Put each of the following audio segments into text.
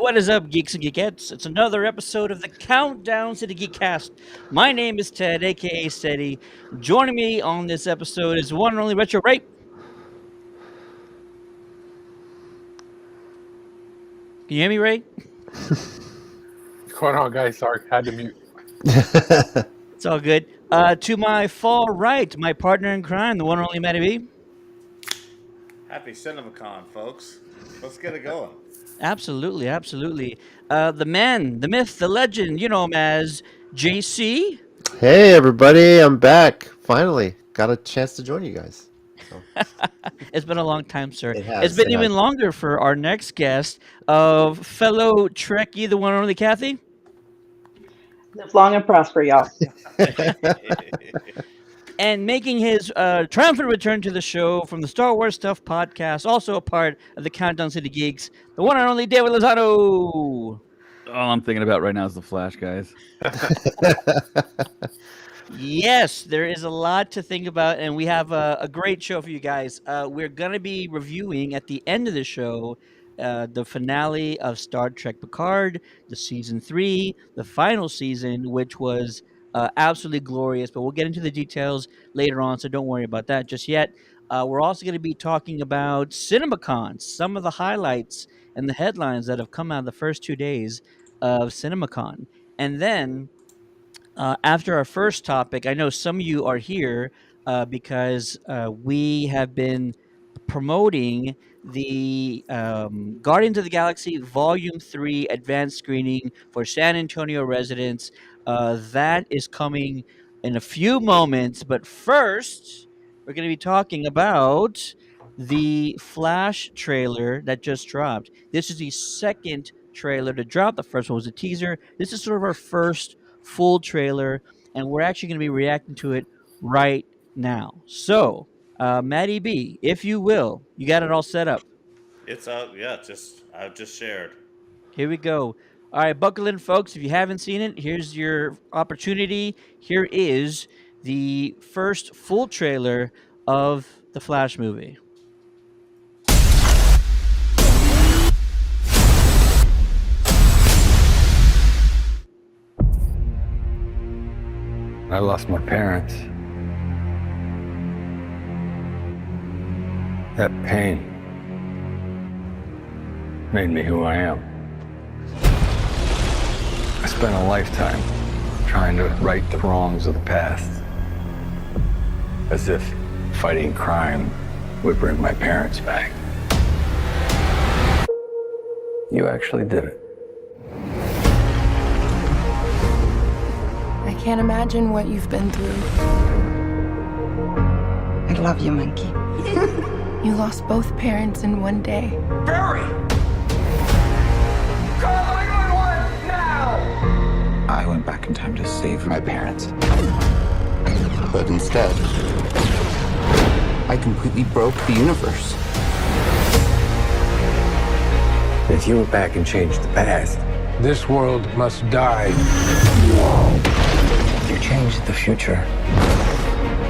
What is up, geeks and geekettes? It's another episode of the Countdown to the Geekcast. My name is Ted, aka Steady. Joining me on this episode is the one and only Retro Ray. Can you hear me, Ray? What's going on, guys? Sorry, had to mute. It's all good. To my far right, my partner in crime, the one and only Matty B. Happy CinemaCon, folks. Let's get it going. Absolutely. The man, the myth, the legend, you know him as JC. Hey everybody, I'm back. Finally, got a chance to join you guys. So. It's been a long time, sir. It's been even longer for our next guest, fellow Trekkie, the one and only Kathy. Live long and prosper, y'all. And making his triumphant return to the show from the Star Wars Stuff podcast, also a part of the Countdown City Geeks, the one and only David Lozano. All I'm thinking about right now is the Flash, guys. Yes, there is a lot to think about, and we have a great show for you guys. We're going to be reviewing at the end of the show the finale of Star Trek Picard, the season 3, the final season, which was absolutely glorious. But we'll get into the details later on, so don't worry about that just yet. We're also going to be talking about CinemaCon, some of the highlights and the headlines that have come out the first 2 days of CinemaCon. And then after our first topic, I know some of you are here because we have been promoting the Guardians of the Galaxy Volume 3 advanced screening for San Antonio residents. That is coming in a few moments, but first, we're going to be talking about the Flash trailer that just dropped. This is the second trailer to drop. The first one was a teaser. This is sort of our first full trailer, and we're actually going to be reacting to it right now. So, Matty B, if you will, you got it all set up. It's out, yeah. I've just shared. Here we go. All right, buckle in, folks. If you haven't seen it, here's your opportunity. Here is the first full trailer of the Flash movie. I lost my parents. That pain made me who I am. I spent a lifetime trying to right the wrongs of the past. As if fighting crime would bring my parents back. You actually did it. I can't imagine what you've been through. I love you, Monkey. You lost both parents in one day. Barry! Call 911 now! I went back in time to save my parents. But instead, I completely broke the universe. If you went back and changed the past, This world must die. you changed the future.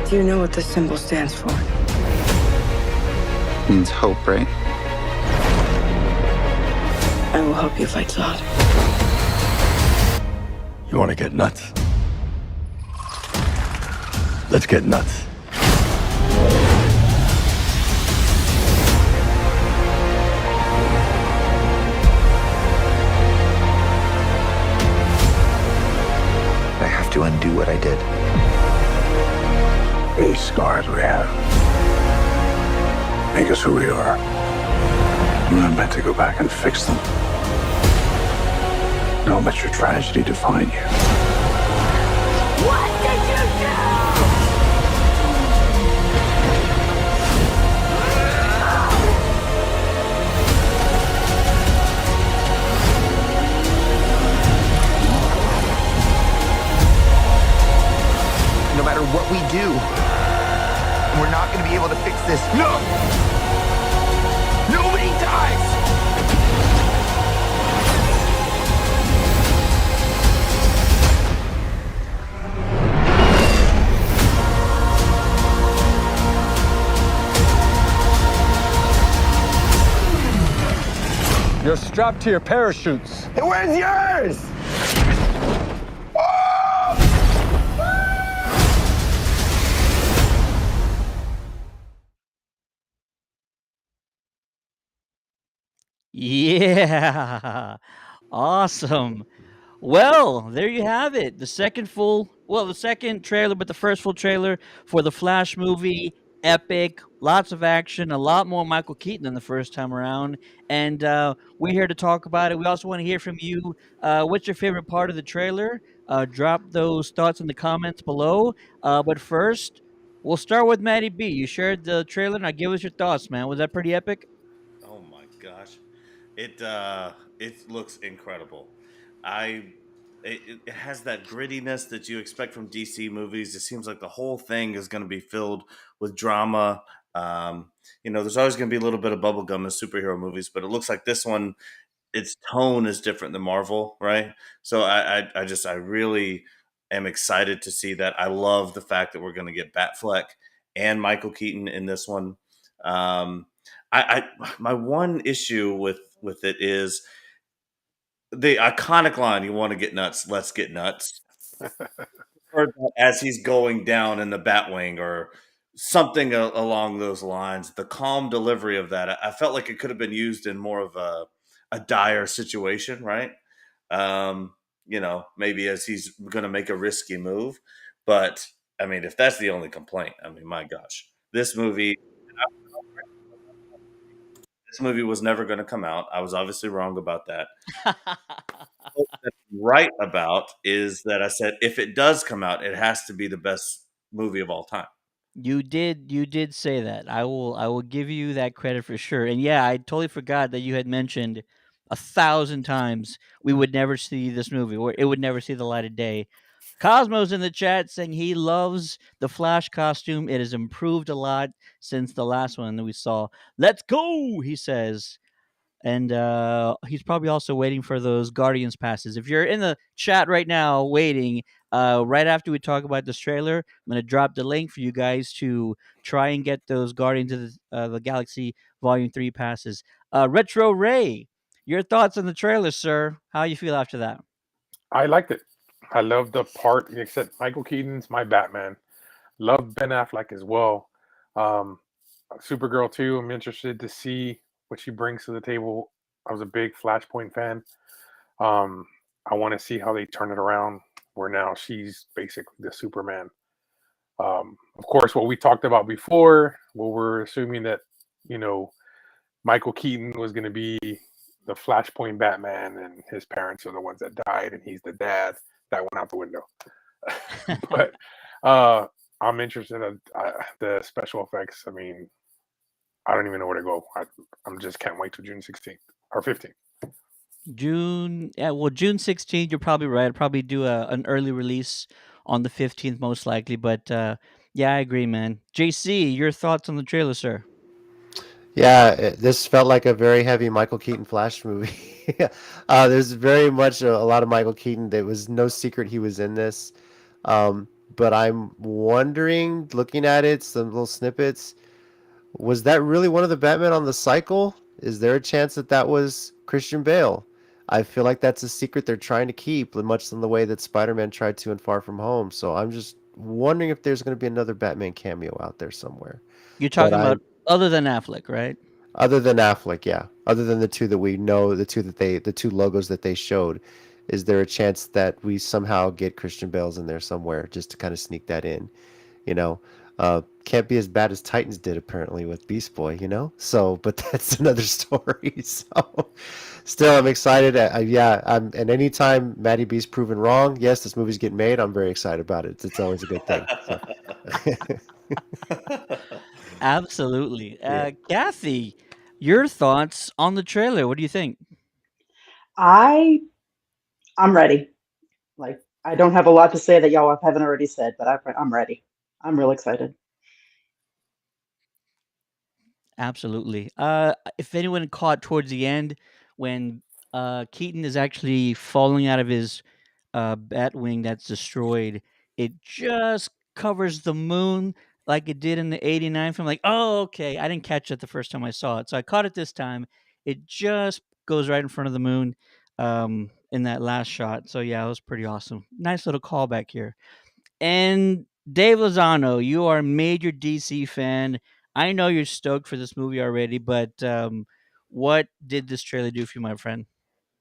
Do you know what this symbol stands for? Means hope, right? I will help you fight Zod. You want to get nuts? Let's get nuts. I have to undo what I did. These scars we have make us who we are. I'm not meant to go back and fix them. Don't let your tragedy define you. What did you do? No matter what we do, we're not going to be able to fix this. No! Nobody dies! You're strapped to your parachutes. Hey, where's yours? Yeah. Awesome. Well, there you have it. The second trailer, but the first full trailer for the Flash movie. Epic, lots of action, a lot more Michael Keaton than the first time around. And we're here to talk about it. We also want to hear from you. What's your favorite part of the trailer? Drop those thoughts in the comments below. But first, we'll start with Matty B. You shared the trailer. Now give us your thoughts, man. Was that pretty epic? Oh my gosh, it looks incredible. I it has that grittiness that you expect from DC movies. It seems like the whole thing is going to be filled with drama. There's always going to be a little bit of bubblegum in superhero movies, but it looks like this one, its tone is different than Marvel, right? So I really am excited to see that. I love the fact that we're going to get Batfleck and Michael Keaton in this one. Um, my one issue with it is the iconic line, "You want to get nuts? Let's get nuts." Heard that as he's going down in the Batwing or something along those lines. The calm delivery of that, I felt like it could have been used in more of a dire situation, right? Maybe as he's going to make a risky move. But I mean, if that's the only complaint, I mean, my gosh, this movie was never going to come out. I was obviously wrong about that. What I'm right about is that I said if it does come out, it has to be the best movie of all time. You did say that. I will give you that credit for sure. And yeah, I totally forgot that you had mentioned 1,000 times we would never see this movie, or it would never see the light of day. Cosmo's in the chat saying he loves the Flash costume. It has improved a lot since the last one that we saw. Let's go, he says. And he's probably also waiting for those Guardians passes. If you're in the chat right now waiting, right after we talk about this trailer, I'm going to drop the link for you guys to try and get those Guardians of the Galaxy Volume 3 passes. Retro Ray, your thoughts on the trailer, sir? How you feel after that? I liked it. I love the part, except Michael Keaton's my Batman. Love Ben Affleck as well. Um, Supergirl too. I'm interested to see what she brings to the table. I was a big Flashpoint fan. I want to see how they turn it around, where now she's basically the Superman. Of course, what we talked about before, what we're assuming that Michael Keaton was going to be the Flashpoint Batman, and his parents are the ones that died, and he's the dad. That went out the window. But I'm interested in the special effects. I mean, I don't even know where to go. I'm just can't wait till June 16th or 15th. June 16th, you're probably right. I'll probably do an early release on the 15th, most likely. But yeah, I agree, man. JC, your thoughts on the trailer, sir? Yeah, this felt like a very heavy Michael Keaton Flash movie. There's very much a lot of Michael Keaton. There was no secret he was in this. But I'm wondering, looking at it, some little snippets, was that really one of the Batman on the cycle? Is there a chance that that was Christian Bale? I feel like that's a secret they're trying to keep, much in the way that Spider-Man tried to in Far From Home. So I'm just wondering if there's going to be another Batman cameo out there somewhere. You're But talking about other than Affleck, right? other than Affleck, yeah. Other than the two that we know, the two logos that they showed, is there a chance that we somehow get Christian Bale's in there somewhere just to kind of sneak that in? You know, can't be as bad as Titans did apparently with Beast Boy, So, but that's another story. So, still, I'm excited. And anytime Matty B's proven wrong, yes, this movie's getting made. I'm very excited about it. It's always a good thing. So. Absolutely. Yeah. Kathy, your thoughts on the trailer? What do you think? I'm ready. Like, I don't have a lot to say that y'all haven't already said, but I'm ready. I'm real excited. Absolutely. If anyone caught towards the end when Keaton is actually falling out of his Batwing that's destroyed, it just covers the moon like it did in the '89 film. Like, oh, okay. I didn't catch it the first time I saw it, so I caught it this time. It just goes right in front of the moon in that last shot. So yeah, it was pretty awesome. Nice little callback here. And Dave Lozano, you are a major DC fan. I know you're stoked for this movie already, but what did this trailer do for you, my friend?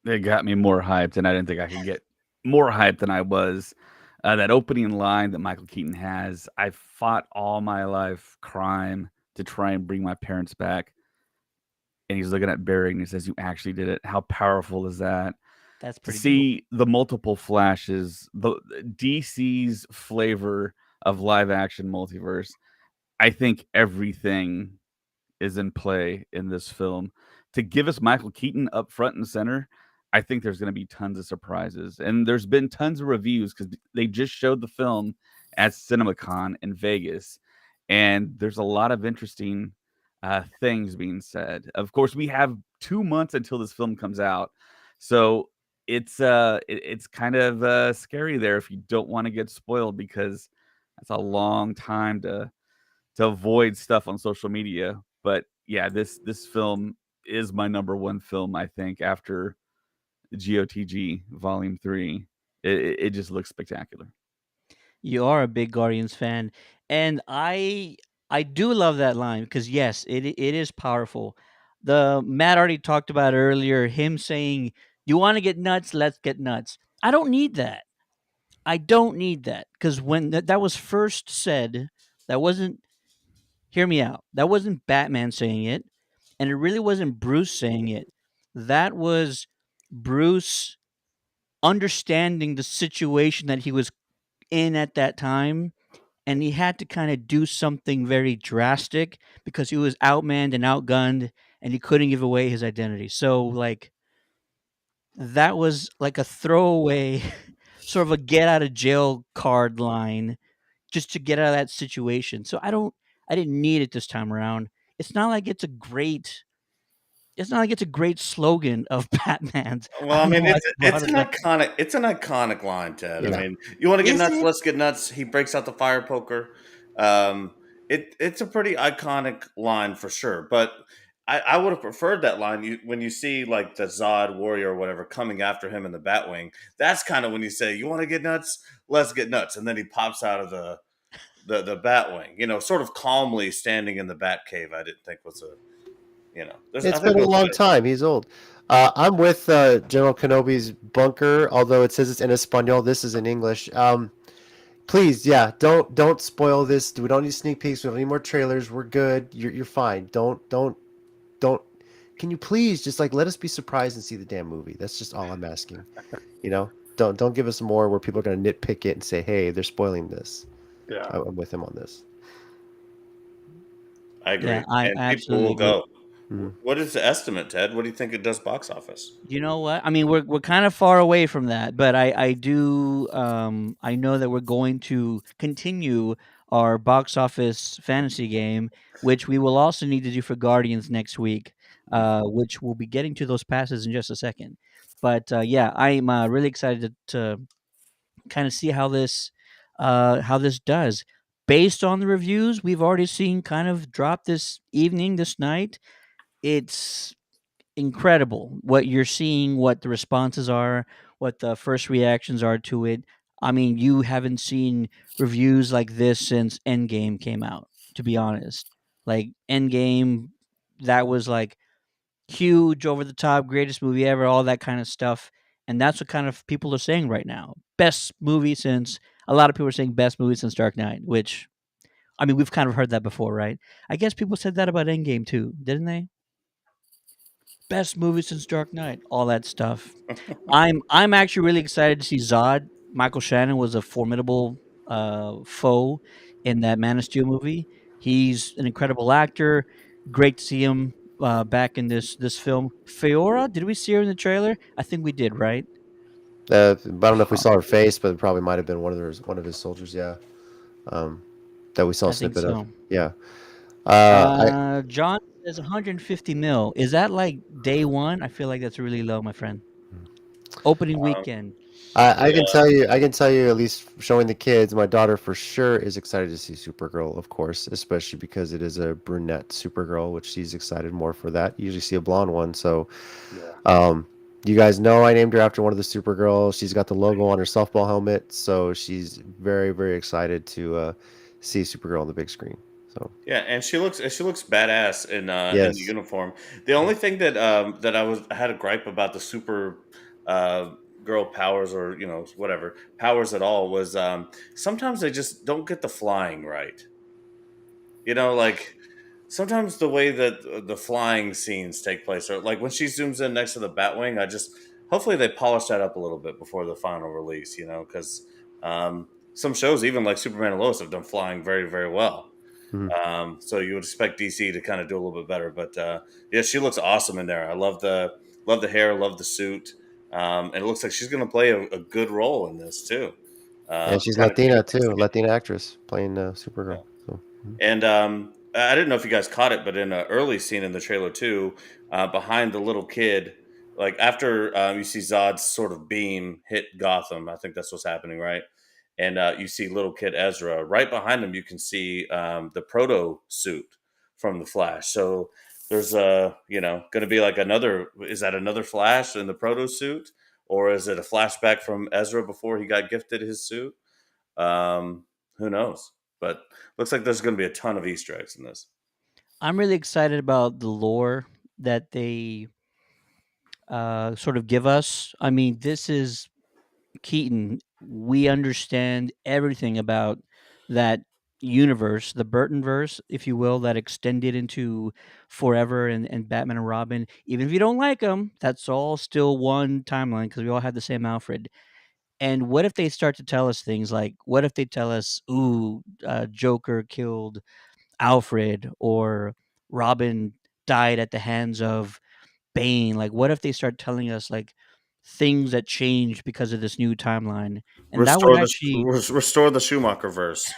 It got me more hyped, and I didn't think I could get more hyped than I was. That opening line that Michael Keaton has, I fought all my life crime to try and bring my parents back. And he's looking at Barry and he says, "You actually did it." How powerful is that? That's To pretty dope. see the multiple flashes, the DC's flavor of live action multiverse, I think everything is in play in this film. To give us Michael Keaton up front and center, I think there's going to be tons of surprises. And there's been tons of reviews because they just showed the film at CinemaCon in Vegas. And there's a lot of interesting things being said. Of course, we have 2 months until this film comes out. So it's kind of scary there if you don't want to get spoiled, because that's a long time to avoid stuff on social media. But yeah, this film is my number one film, I think, after GOTG Volume 3. It just looks spectacular. You are a big Guardians fan, and I do love that line because yes, it is powerful. The Matt already talked about earlier him saying, "You want to get nuts? Let's get nuts." I don't need that. I don't need that because when that was first said, that wasn't. Hear me out. That wasn't Batman saying it, and it really wasn't Bruce saying it. That was Bruce understanding the situation that he was in at that time, and he had to kind of do something very drastic because he was outmanned and outgunned and he couldn't give away his identity. So like that was like a throwaway sort of a get out of jail card line just to get out of that situation. So I didn't need it this time around. It's not like it's not like it's a great slogan of Batman's. Well, I I don't know mean, why it's they brought it's it an up. iconic line, Ted. I Yeah. mean, you want to get Is nuts? it? Let's get nuts. He breaks out the fire poker. It's a pretty iconic line for sure. But I would have preferred that line. When you see like the Zod warrior or whatever coming after him in the Batwing, that's kind of when you say, "You want to get nuts? Let's get nuts." And then he pops out of the Batwing, sort of calmly standing in the Batcave. I didn't think was a, I It's think been it a was long better. time. He's old. I'm with General Kenobi's bunker, although it says it's in Espanol. This is in English. Please, yeah, don't spoil this. We don't need sneak peeks. We don't need more trailers. We're good. You're fine. Don't. Can you please just like let us be surprised and see the damn movie? That's just all I'm asking. Don't give us more where people are going to nitpick it and say, hey, they're spoiling this. Yeah. I'm with him on this. I agree, Yeah, I and people absolutely will agree. go. What is the estimate, Ted? What do you think it does box office? You know what? I mean, we're kind of far away from that, but I do I know that we're going to continue our box office fantasy game, which we will also need to do for Guardians next week, which we'll be getting to those passes in just a second. But yeah, I'm really excited to kind of see how this does. Based on the reviews we've already seen kind of drop this evening, this night, it's incredible what you're seeing, what the responses are, what the first reactions are to it. I mean, you haven't seen reviews like this since Endgame came out, to be honest. Like Endgame, that was like huge, over the top, greatest movie ever, all that kind of stuff. And that's what kind of people are saying right now. Best movie since a lot of people are saying best movie since Dark Knight, which I mean, we've kind of heard that before, right? I guess people said that about Endgame too, didn't they? Best movie since Dark Knight, all that stuff. I'm actually really excited to see Zod. Michael Shannon was a formidable foe in that Man of Steel movie. He's an incredible actor. Great to see him back in this film. Fiora, did we see her in the trailer? I think we did, right? I don't know if we saw her face, but it probably might have been one of his soldiers. Yeah, that we saw a I think snippet of. so. Yeah. I John says 150 mil. Is that like day one? I feel like that's really low, my friend. Opening weekend. I can Yeah. tell you, at least showing the kids, my daughter for sure is excited to see Supergirl, of course, especially because it is a brunette Supergirl, which she's excited more for that. You usually see a blonde one, so Yeah. you guys know I named her after one of the Supergirls. She's got the logo on her softball helmet, so she's very, very excited to see Supergirl on the big screen. So Yeah, and she looks badass in the yes, uniform. The only thing that I had a gripe about the super uh, girl powers, or whatever powers at all, was sometimes they just don't get the flying right. Like sometimes the way that the flying scenes take place, or like when she zooms in next to the Batwing, I just hopefully they polish that up a little bit before the final release. Because some shows, even like Superman and Lois, have done flying very, very well. Mhm. So you would expect DC to kind of do a little bit better, but yeah, she looks awesome in there. I love the hair, love the suit, and it looks like she's going to play a good role in this too. And she's Kind of Latina changes too, the game. Latina actress playing Yeah. Supergirl. So And I didn't know if you guys caught it, but in an early scene in the trailer too, behind the little kid, like after you see Zod's sort of beam hit Gotham, I think that's what's happening, right? And you see little kid Ezra. Right behind him, you can see the proto suit from the Flash. So there's going to be like another. Is that another Flash in the proto suit, or is it a flashback from Ezra before he got gifted his suit? Um, who knows? But looks like there's going to be a ton of Easter eggs in this. I'm really excited about the lore that they sort of give us. I mean, this is Keaton. We understand everything about that universe, the Burton verse, if you will, that extended into Forever and Batman and Robin. Even if you don't like them, that's all still one timeline because we all have the same Alfred. And what if they start to tell us things like, what if they tell us, ooh, Joker killed Alfred, or Robin died at the hands of Bane? Like, what if they start telling us like things that changed because of this new timeline? And that would actually Restore the Schumacher verse.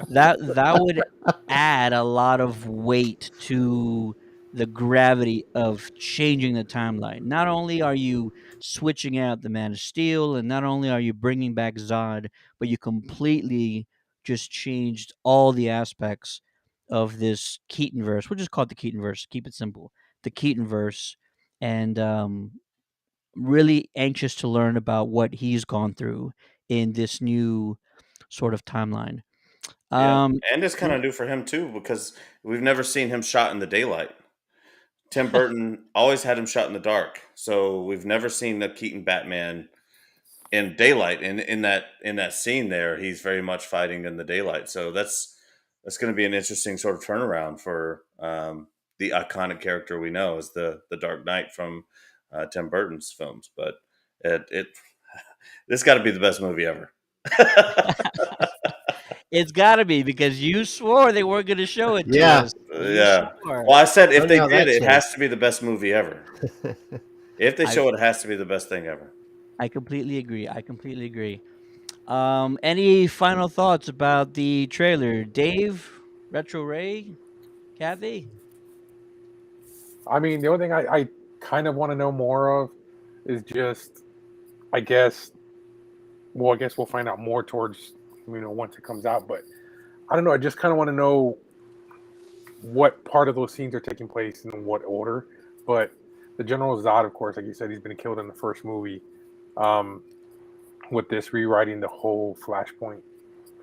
that would add a lot of weight to the gravity of changing the timeline. Not only are you switching out the Man of Steel, and not only are you bringing back Zod, but you completely just changed all the aspects of this Keaton verse. We'll just call it the Keaton verse. Keep it simple. The Keaton verse, and really anxious to learn about what he's gone through in this new sort of timeline. Yeah, Um, and it's kind of new for him too because we've never seen him shot in the daylight. Tim Burton always had him shot in the dark, so we've never seen the Keaton Batman in daylight. And in that scene there, he's very much fighting in the daylight. So that's going to be an interesting sort of turnaround for the iconic character we know as the Dark Knight from Tim Burton's films. But it this got to be the best movie ever. It's gotta be because you swore they weren't gonna show it to yeah, us. You Yeah. swore. Well, I said if funny they how did, that it changed. has to be the best movie ever. If they I show it, it has to be the best thing ever. I completely agree. I completely agree. Any final thoughts about the trailer, Dave, Retro Ray, Kathy? I mean, the only thing I kind of want to know more of is just, I guess, well, I guess we'll find out more towards, once it comes out. But I don't know. I just kind of want to know what part of those scenes are taking place and in what order. But the General Zod, of course, like you said, he's been killed in the first movie. With this rewriting the whole Flashpoint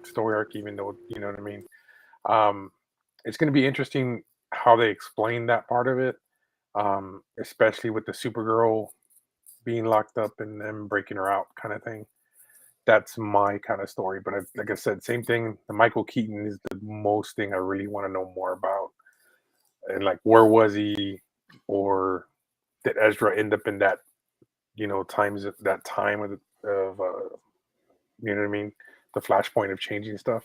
story arc, even though, you know what I mean. It's going to be interesting how they explain that part of it, especially with the Supergirl being locked up and them breaking her out, kind of thing. That's my kind of story. But like I said, same thing. The Michael Keaton is the most thing I really want to know more about. And like, where was he, or did Ezra end up in that, that time of you know what I mean, the flashpoint of changing stuff.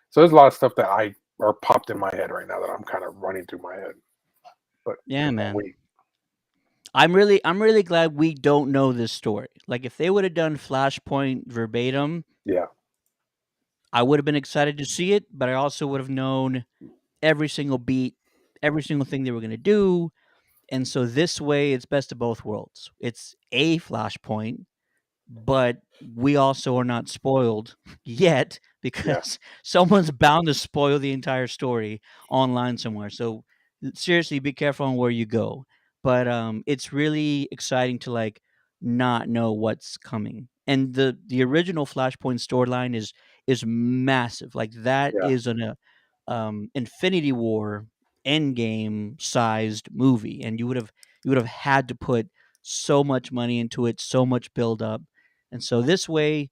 So there's a lot of stuff that I are popped in my head right now that I'm kind of running through my head. But Yeah, man. wait, I'm really glad we don't know this story. Like if they would have done Flashpoint verbatim, yeah, I would have been excited to see it, but I also would have known every single beat, every single thing they were gonna do. And so this way it's best of both worlds. It's a Flashpoint, but we also are not spoiled yet Yeah. because someone's bound to spoil the entire story online somewhere. So seriously, be careful on where you go. But it's really exciting to like not know what's coming. And the original Flashpoint storyline is massive. Like that Yeah. is an Infinity War Endgame sized movie, and you would have had to put so much money into it, so much build up. And so this way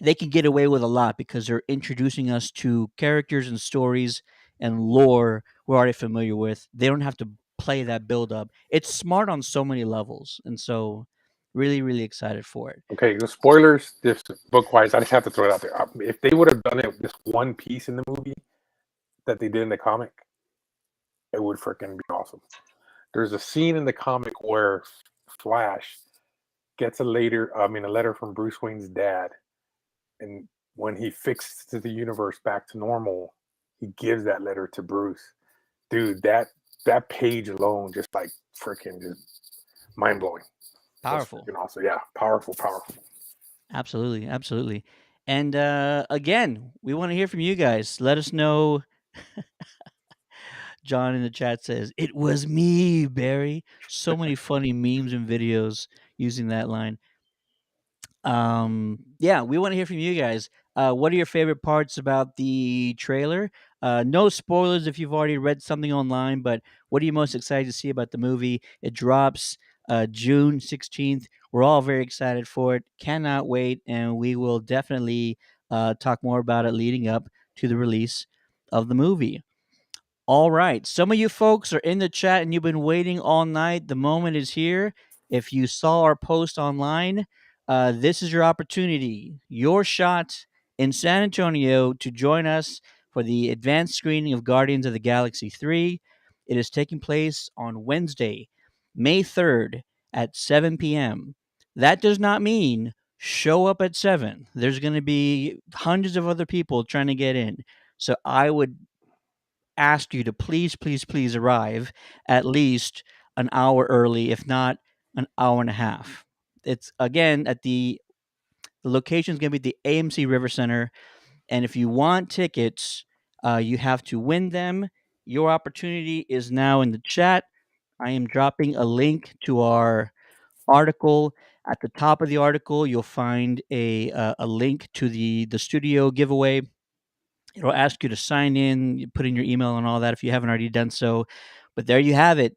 they can get away with a lot because they're introducing us to characters and stories and lore we're already familiar with. They don't have to play that build up. It's smart on so many levels. And so really, really excited for it. Okay, the spoilers, this book wise, I just have to throw it out there. If they would have done it just one piece in the movie that they did in the comic, it would freaking be awesome. There's a scene in the comic where Flash gets a letter from Bruce Wayne's dad, and when he fixes the universe back to normal, he gives that letter to Bruce. Dude, that page alone, just like freaking just mind blowing. Was Powerful. freaking awesome. Yeah, powerful. Absolutely. Absolutely. And again, we want to hear from you guys. Let us know. John in the chat says, "It was me, Barry." So many funny memes and videos using that line. Yeah, we want to hear from you guys. What are your favorite parts about the trailer? No spoilers if you've already read something online, but what are you most excited to see about the movie? It drops June 16th. We're all very excited for it. Cannot wait, and we will definitely talk more about it leading up to the release of the movie. All right. Some of you folks are in the chat and you've been waiting all night. The moment is here. If you saw our post online, this is your opportunity, your shot in San Antonio to join us for the advanced screening of Guardians of the Galaxy 3. It is taking place on Wednesday, May 3rd at 7 p.m. That does not mean show up at 7. There's going to be hundreds of other people trying to get in. So I would ask you to please, please, please arrive at least an hour early, if not an hour and a half. It's again at the location is going to be the AMC River Center, and if you want tickets, you have to win them. Your opportunity is now in the chat. I am dropping a link to our article. At the top of the article, you'll find a link to the studio giveaway. It'll ask you to sign in, you put in your email and all that if you haven't already done so. But there you have it.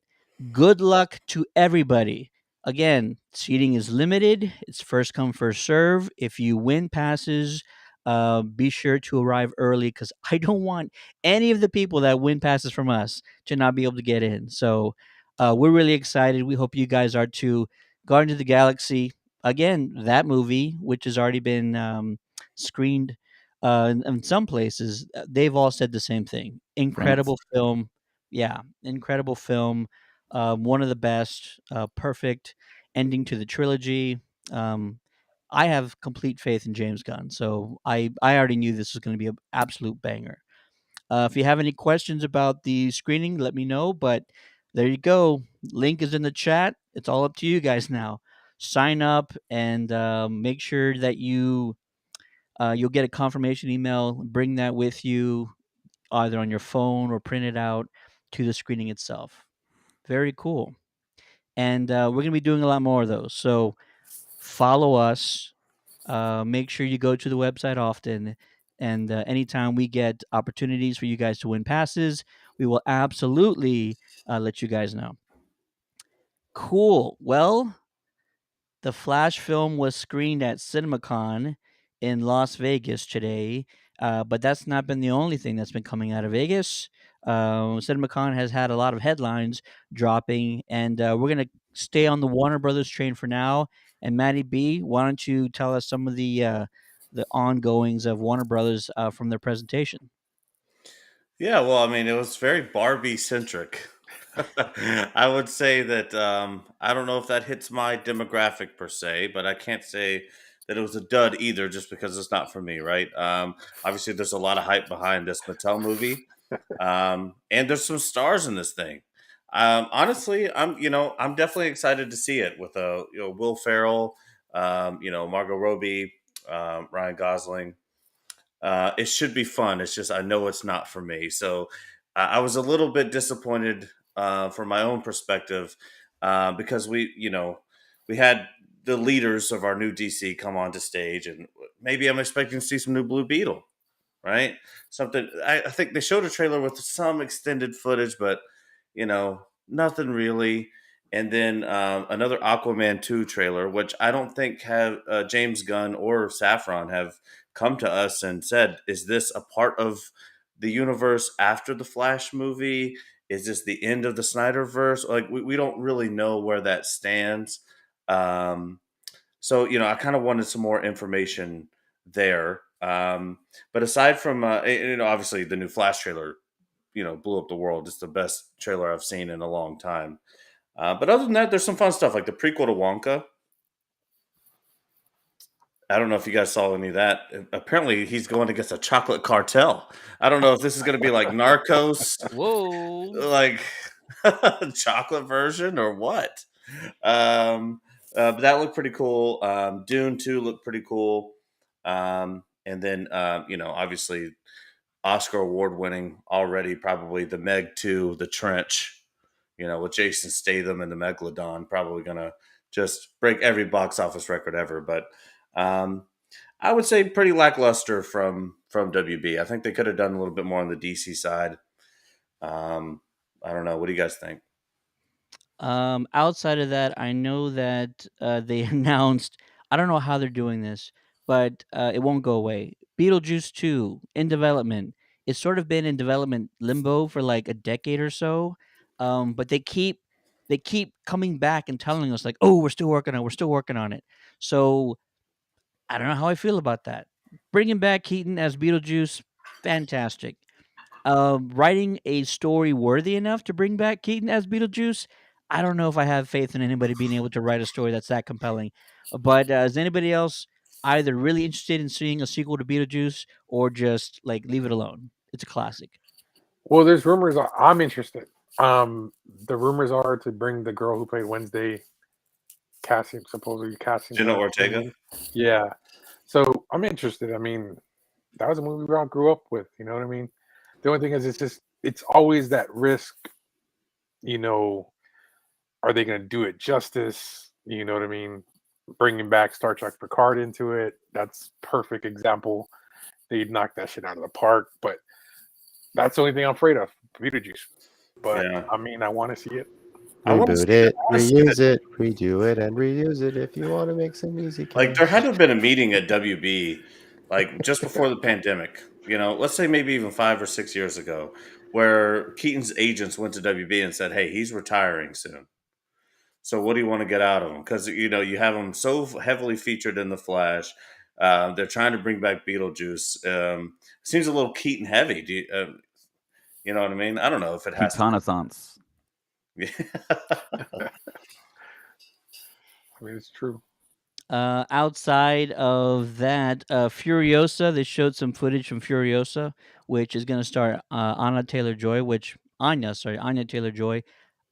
Good luck to everybody. Again, seating is limited. It's first come, first serve. If you win passes, be sure to arrive early because I don't want any of the people that win passes from us to not be able to get in. So we're really excited. We hope you guys are too. Guardians of the Galaxy, again, that movie, which has already been screened in some places, they've all said the same thing. France. Incredible film. Yeah, incredible film. One of the best. Perfect ending to the trilogy. Um, I have complete faith in James Gunn, so I already knew this was going to be an absolute banger. If you have any questions about the screening, let me know. But there you go. Link is in the chat. It's all up to you guys now. Sign up and make sure that you'll get a confirmation email. Bring that with you, either on your phone or print it out to the screening itself. Very cool. And we're gonna be doing a lot more of those. So follow us. Make sure you go to the website often. And anytime we get opportunities for you guys to win passes, we will absolutely let you guys know. Cool. Well, the Flash film was screened at CinemaCon in Las Vegas today, but that's not been the only thing that's been coming out of Vegas. CinemaCon has had a lot of headlines dropping, and we're going to stay on the Warner Brothers train for now. And Maddie B, why don't you tell us some of the ongoings of Warner Brothers from their presentation? Yeah, well, I mean, it was very Barbie centric. I would say that I don't know if that hits my demographic per se, but I can't say that it was a dud either, just because it's not for me, right? Obviously, there's a lot of hype behind this Mattel movie, and there's some stars in this thing. Honestly, I'm definitely excited to see it with Will Ferrell. Margot Robbie, Ryan Gosling. It should be fun. It's just I know it's not for me. So I was a little bit disappointed from my own perspective because we had the leaders of our new DC come onto stage, and maybe I'm expecting to see some new Blue Beetle, right? Something. I think they showed a trailer with some extended footage, but nothing really. And then another Aquaman 2 trailer, which I don't think have James Gunn or Saffron have come to us and said, is this a part of the universe after the Flash movie? Is this the end of the Snyderverse? Like, we don't really know where that stands. So, I kind of wanted some more information there. But aside from, obviously the new Flash trailer, blew up the world. It's the best trailer I've seen in a long time. But other than that, there's some fun stuff like the prequel to Wonka. I don't know if you guys saw any of that. Apparently, he's going against a chocolate cartel. I don't know if this is going to be like Narcos, Whoa. like chocolate version or what. But that looked pretty cool. Dune 2 looked pretty cool. And then, obviously, Oscar award winning already, probably the Meg 2, The Trench, with Jason Statham and the Megalodon, probably going to just break every box office record ever. But I would say pretty lackluster from WB. I think they could have done a little bit more on the DC side. I don't know. What do you guys think? Outside of that, I know that they announced. I don't know how they're doing this, but it won't go away. Beetlejuice 2 in development. It's sort of been in development limbo for like a decade or so, but they keep coming back and telling us like, "Oh, we're still working on it. We're still working on it." So I don't know how I feel about that. Bringing back Keaton as Beetlejuice, fantastic. Writing a story worthy enough to bring back Keaton as Beetlejuice, I don't know if I have faith in anybody being able to write a story that's that compelling. But is anybody else either really interested in seeing a sequel to Beetlejuice or just like leave it alone? It's a classic. Well, there's rumors. I'm interested. The rumors are to bring the girl who played Wednesday, supposedly casting. Jenna her. Ortega? Yeah. So I'm interested. I mean, that was a movie we all grew up with. You know what I mean? The only thing is, it's always that risk. Are they going to do it justice? You know what I mean? Bringing back Star Trek Picard into it. That's perfect example. They'd knock that shit out of the park. But that's the only thing I'm afraid of. Beetlejuice. But Yeah. I mean, I want to see it. Reboot it, reuse it, redo it, and reuse it if you want to make some music. Like, there had to have been a meeting at WB, like just before the pandemic, let's say maybe even 5 or 6 years ago, where Keaton's agents went to WB and said, hey, he's retiring soon. So what do you want to get out of him? Because, you have him so heavily featured in The Flash. They're trying to bring back Beetlejuice. Seems a little Keaton heavy. Do you know what I mean? I don't know if it has Keatonissance. I mean, it's true. Outside of that, Furiosa, they showed some footage from Furiosa, which is going to star Anya Taylor-Joy, Anya Taylor-Joy.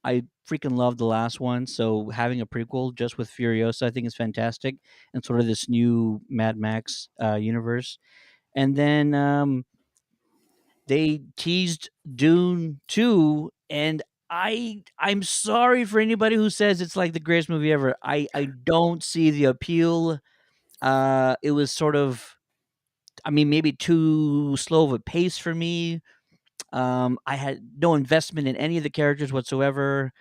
I freaking love the last one, so having a prequel just with Furiosa, I think is fantastic, and sort of this new Mad Max universe. And then they teased Dune 2, and I'm sorry for anybody who says it's like the greatest movie ever. I don't see the appeal. It was sort of, I mean, maybe too slow of a pace for me. I had no investment in any of the characters whatsoever.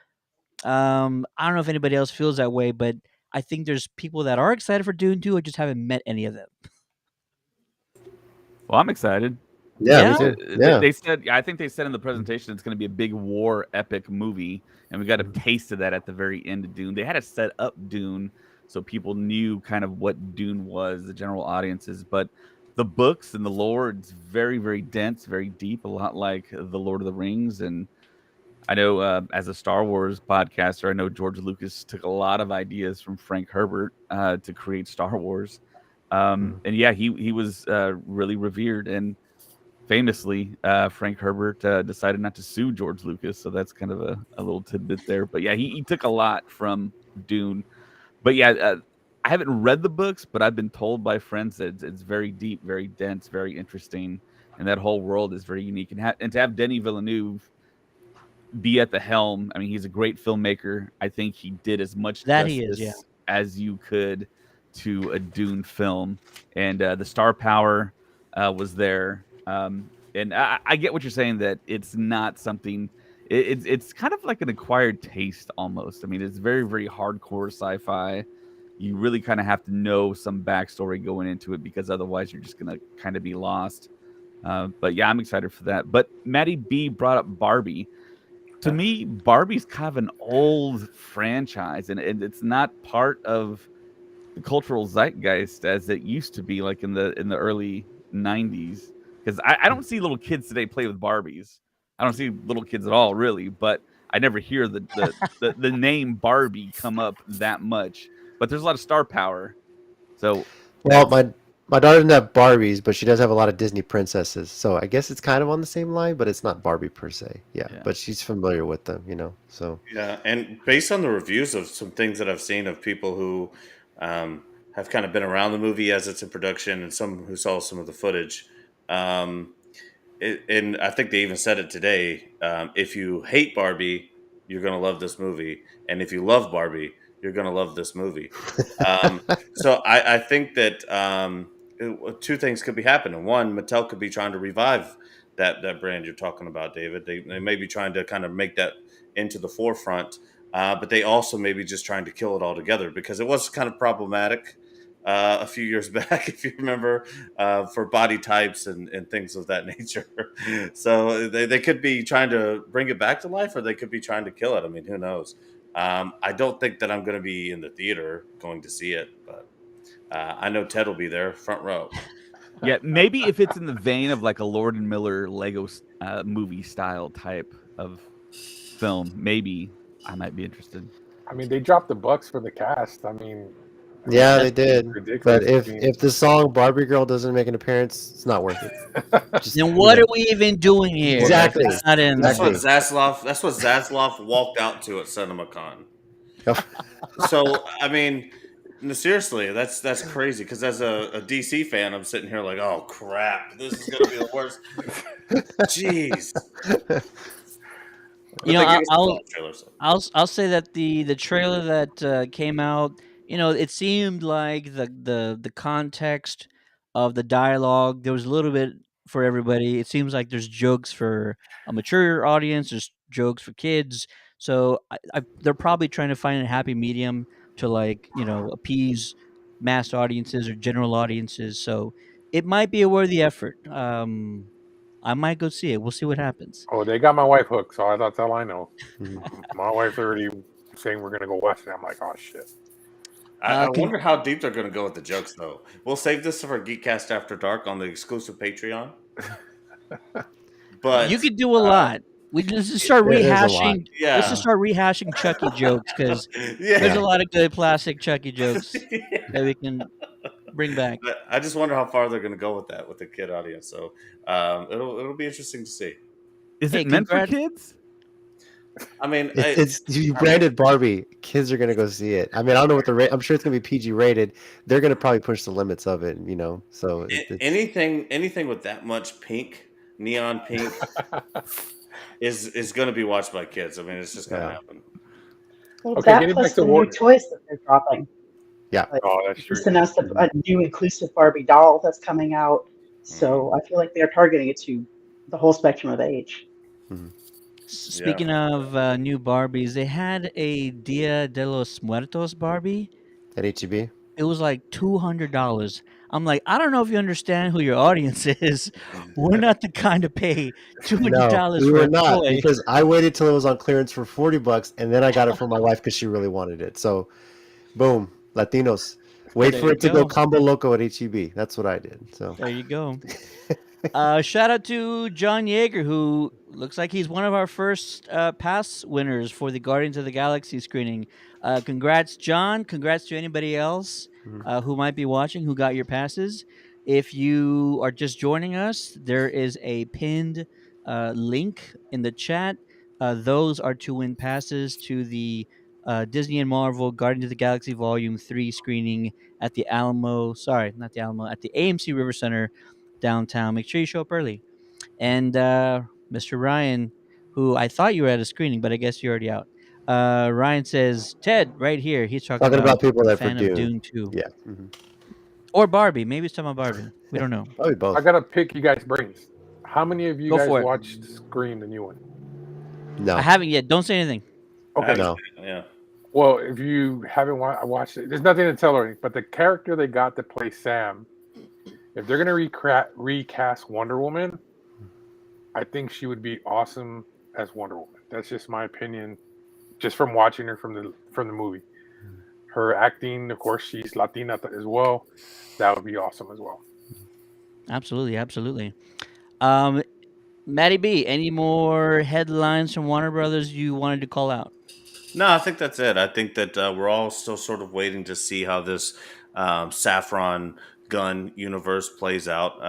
I don't know if anybody else feels that way, but I think there's people that are excited for Dune 2. I just haven't met any of them. Well, I'm excited. Yeah, Yeah? me too. Yeah. They said, I think they said in the presentation it's going to be a big war epic movie, and we got a taste of that at the very end of Dune. They had to set up Dune so people knew kind of what Dune was, the general audiences. But the books and the lore, it's very, very dense, very deep, a lot like The Lord of the Rings. And I know as a Star Wars podcaster, I know George Lucas took a lot of ideas from Frank Herbert to create Star Wars. And yeah, he was really revered. And famously, Frank Herbert decided not to sue George Lucas, so that's kind of a little tidbit there. But yeah, he took a lot from Dune. But yeah, I haven't read the books, but I've been told by friends that it's very deep, very dense, very interesting, and that whole world is very unique. And to have Denis Villeneuve be at the helm, I mean, he's a great filmmaker. I think he did as much That he is, yeah. justice as you could to a Dune film, and the star power was there. And I get what you're saying, that it's not something. It's kind of like an acquired taste almost. I mean, it's very, very hardcore sci-fi. You really kind of have to know some backstory going into it, because otherwise you're just gonna kind of be lost. But yeah, I'm excited for that. But Maddie B brought up Barbie. To me, Barbie's kind of an old franchise, and it's not part of the cultural zeitgeist as it used to be, like in the early '90s. Because I don't see little kids today play with Barbies. I don't see little kids at all, really. But I never hear the name Barbie come up that much. But there's a lot of star power. So, Well, my daughter doesn't have Barbies, but she does have a lot of Disney princesses. So I guess it's kind of on the same line, but it's not Barbie per se. Yeah, Yeah. but she's familiar with them, you know. So Yeah, and based on the reviews of some things that I've seen of people who have kind of been around the movie as it's in production, and some who saw some of the footage, and I think they even said it today. If you hate Barbie, you're going to love this movie, and if you love Barbie, you're going to love this movie. So I think that two things could be happening. One, Mattel could be trying to revive that brand you're talking about, David. They may be trying to kind of make that into the forefront, but they also may be just trying to kill it altogether, because it was kind of problematic a few years back, if you remember, for body types and things of that nature. So they could be trying to bring it back to life, or they could be trying to kill it. I mean, who knows? I don't think that I'm going to be in the theater going to see it, but I know Ted will be there, front row. yeah, maybe if it's in the vein of like a Lord and Miller Lego movie style type of film, maybe I might be interested. I mean, they dropped the bucks for the cast. I mean, yeah, That's they did. ridiculous. But if I mean, if the song Barbie Girl doesn't make an appearance, it's not worth it. Just, Then you what know. are we even doing here? Exactly. That's not in. That's Exactly. what Zaslav walked out to at CinemaCon. So I mean, no, seriously, that's crazy. Because as a DC fan, I'm sitting here like, oh crap, this is gonna be the worst. Jeez. You But know, they gave us a I'll solid trailer, so. I'll say that the trailer that came out, you know, it seemed like the context of the dialogue, there was a little bit for everybody. It seems like there's jokes for a mature audience, there's jokes for kids. So they're probably trying to find a happy medium to, like, you know, appease mass audiences or general audiences. So it might be a worthy effort. I might go see it. We'll see what happens. oh, they got my wife hooked, so that's all I know. Mhm. My wife's already saying we're gonna go watch it. I'm like, oh shit. I Can wonder how deep they're going to go with the jokes, though. We'll save this for Geekcast After Dark on the exclusive Patreon. But You could do a lot. We just start There's a lot. rehashing. yeah, Let's just start rehashing Chucky jokes, because there's yeah. a lot of good classic Chucky jokes that we can bring back. But I just wonder how far they're going to go with that with the kid audience. So it'll be interesting to see. Is Hey, it meant for congrats. kids? I mean, It's you branded Barbie. Kids are gonna go see it. I mean, I don't know what the rate. I'm sure it's gonna be PG rated. They're gonna probably push the limits of it, you know. So it's anything with that much pink, neon pink, is going to be watched by kids. I mean, it's just going to Yeah. happen. Well, Okay, that getting plus back to the new war. toys that they're dropping. yeah. Like, Oh, that's they true. just announced a new inclusive Barbie doll that's coming out. So I feel like they're targeting it to the whole spectrum of age. Speaking of new Barbies, they had a Dia de los Muertos Barbie. At HEB. It was like $200. I'm like, I don't know if you understand who your audience is. We're not the kind to pay $200 No, we for were a not, toy. because I waited till it was on clearance for $40, and then I got it for my wife because she really wanted it. So, boom, Latinos. Wait There for you it to go go. combo loco at HEB. That's what I did. So There you go. Shout out to John Yeager, who looks like he's one of our first pass winners for the Guardians of the Galaxy screening. Congrats, John. Congrats to anybody else who might be watching who got your passes. If you are just joining us, there is a pinned link in the chat. Those are to win passes to the Disney and Marvel Guardians of the Galaxy Volume 3 screening at the Alamo. Sorry, not the Alamo. At the AMC River Center downtown. Make sure you show up early. And Mr. Ryan, who I thought you were at a screening, but I guess you're already out. Ryan says, Ted, right here. He's talking Talking about about people a that for fan of Dune. Dune 2. Yeah. Or Barbie. Maybe it's talking about Barbie. We don't know. Probably both. I gotta pick you guys' brains. How many of you Go guys for it. watched Scream, the new one? No. I haven't yet. Don't say anything. Okay. No. Yeah. Well, if you haven't watched it, there's nothing to tell or anything. But the character they got to play Sam, if they're gonna recast Wonder Woman, I think she would be awesome as Wonder Woman. That's just my opinion, just from watching her from the movie. Her acting, of course, she's Latina as well. That would be awesome as well. Absolutely, absolutely. Matty B, any more headlines from Warner Brothers you wanted to call out? No, I think that's it. I think that we're all still sort of waiting to see how this Saffron gun universe plays out.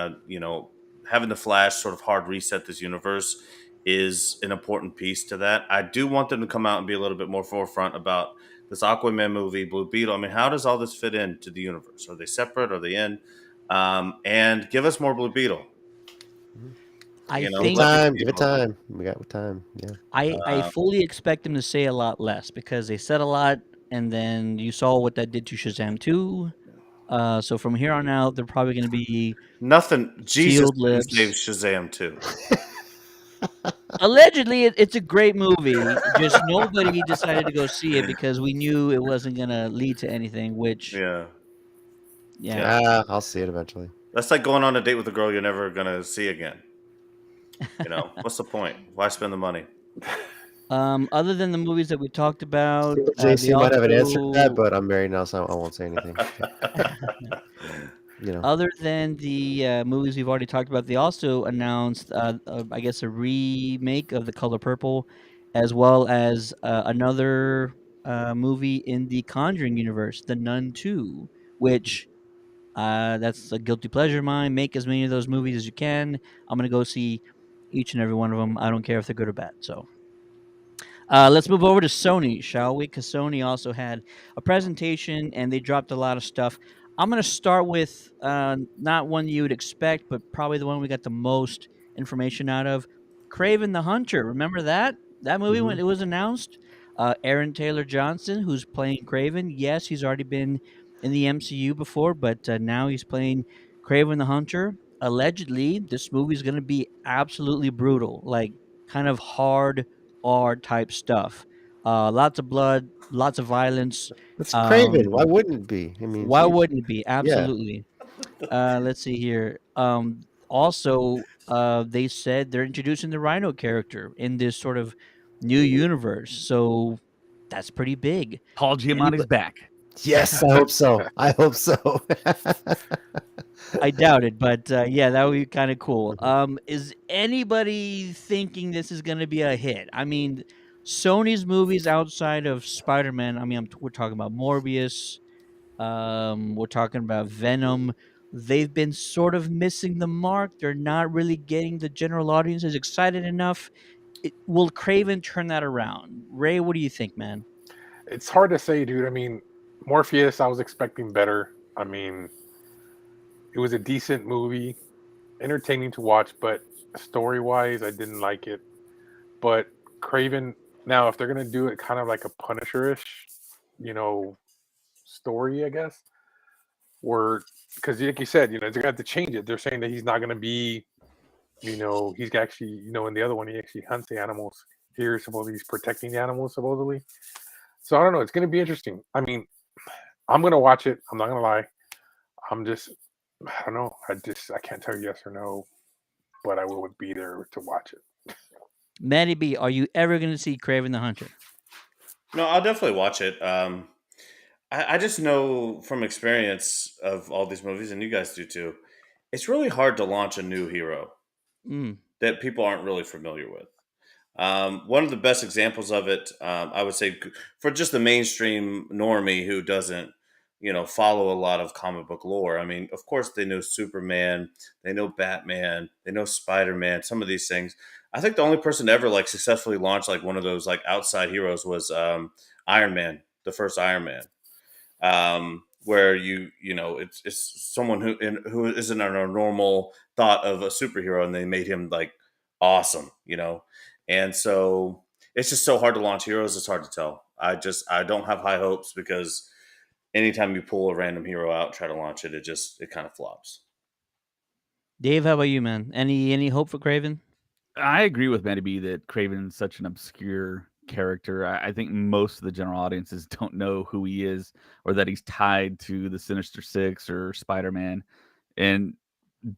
Having the Flash sort of hard reset this universe is an important piece to that. I do want them to come out and be a little bit more forefront about this Aquaman movie, Blue Beetle. I mean, how does all this fit into the universe? Are they separate? Are they in? And give us more Blue Beetle. I know, think Give it time. We got time. Yeah. I fully expect them to say a lot less because they said a lot, and then you saw what that did to Shazam 2. So from here on out, they're probably going to be nothing. Jesus sealed lips. saved Shazam 2. Allegedly, it's a great movie. Just nobody decided to go see it because we knew it wasn't going to lead to anything. Which Yeah. I'll see it eventually. That's like going on a date with a girl you're never gonna see again. What's the point? Why spend the money? Other than the movies that we talked about, JC might have an answer to that, but I'm married now, so I won't say anything. Other than the movies we've already talked about, they also announced, I guess, a remake of The Color Purple, as well as another movie in the Conjuring universe, The Nun 2, which that's a guilty pleasure of mine. Make as many of those movies as you can. I'm going to go see each and every one of them. I don't care if they're good or bad. So let's move over to Sony, shall we? Because Sony also had a presentation, and they dropped a lot of stuff. I'm going to start with not one you would expect, but probably the one we got the most information out of. Kraven the Hunter. Remember that? That movie when it was announced? Aaron Taylor Johnson, who's playing Kraven. Yes, he's already been in the MCU before, but now he's playing Kraven the Hunter. Allegedly, this movie is going to be absolutely brutal, like kind of hard R type stuff. Lots of blood, lots of violence. It's Kraven. Why wouldn't it be? I mean, Why geez. wouldn't it be? Absolutely. Let's see here. Also, they said they're introducing the Rhino character in this sort of new universe, so that's pretty big. Paul Giamatti's back. Yes, I hope so. I hope so. I doubt it, but yeah, that would be kind of cool. Is anybody thinking this is going to be a hit? I mean, Sony's movies outside of Spider-Man, I mean, we're talking about Morbius, we're talking about Venom. They've been sort of missing the mark. They're not really getting the general audiences excited enough. Will Craven turn that around? Ray, what do you think, man? It's hard to say, dude. I mean, Morpheus, I was expecting better. I mean, it was a decent movie, entertaining to watch, but story-wise, I didn't like it. But Craven, now if they're gonna do it kind of like a Punisher-ish, story, I guess, or because like you said, they're gonna have to change it. They're saying that he's not gonna be, he's actually, in the other one, he actually hunts the animals. Here, supposedly he's protecting the animals, supposedly. So I don't know. It's gonna be interesting. I mean, I'm gonna watch it. I'm not gonna lie. I don't know. I can't tell you yes or no, but I will be there to watch it. Matty B, are you ever going to see Kraven the Hunter? No, I'll definitely watch it. I just know from experience of all these movies, and you guys do too, it's really hard to launch a new hero that people aren't really familiar with. One of the best examples of it, I would say, for just the mainstream normie who doesn't, follow a lot of comic book lore. I mean, of course, they know Superman, they know Batman, they know Spider-Man, some of these things. I think the only person to ever successfully launched one of those outside heroes was Iron Man, the first Iron Man, where it's someone who isn't in our normal thought of a superhero, and they made him like awesome, and so it's just so hard to launch heroes. It's hard to tell. I don't have high hopes because anytime you pull a random hero out, try to launch it, it kind of flops. Dave, how about you, man? Any hope for Craven? I agree with Matty B that Craven's such an obscure character. I think most of the general audiences don't know who he is or that he's tied to the Sinister Six or Spider-Man. And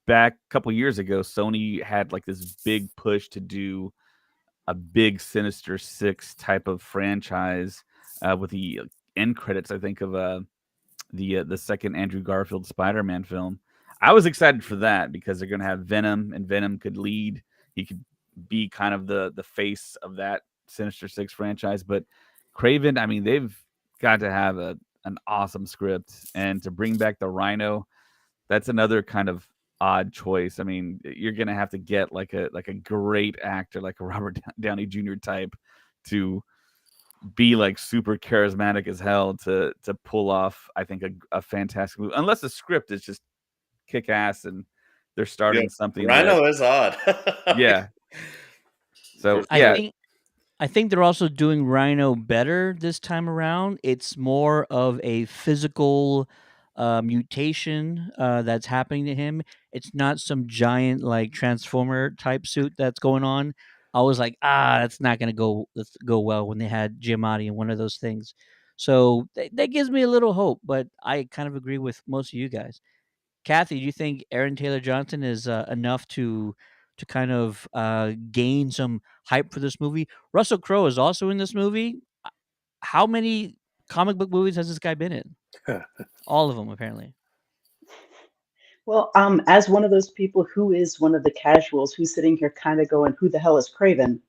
back a couple years ago, Sony had like this big push to do a big Sinister Six type of franchise with the end credits, I think, of the second Andrew Garfield Spider-Man film. I was excited for that because they're going to have Venom, and Venom could lead. He could be kind of the face of that Sinister Six franchise. But Craven, I mean, they've got to have an awesome script, and to bring back the Rhino, that's another kind of odd choice. I mean, you're going to have to get like a great actor, like a Robert Downey Jr. type, to be like super charismatic as hell to pull off, I think, a fantastic movie. Unless the script is just kick ass and they're starting something. Rhino is odd. Yeah. So I think they're also doing Rhino better this time around. It's more of a physical mutation that's happening to him. It's not some giant like transformer type suit that's going on. I was like, that's not going to go well when they had Giamatti in one of those things. So that gives me a little hope, but I kind of agree with most of you guys. Kathy, do you think Aaron Taylor Johnson is enough to kind of gain some hype for this movie? Russell Crowe is also in this movie. How many comic book movies has this guy been in? All of them, apparently. Well, as one of those people who is one of the casuals who's sitting here kind of going, "Who the hell is Craven?"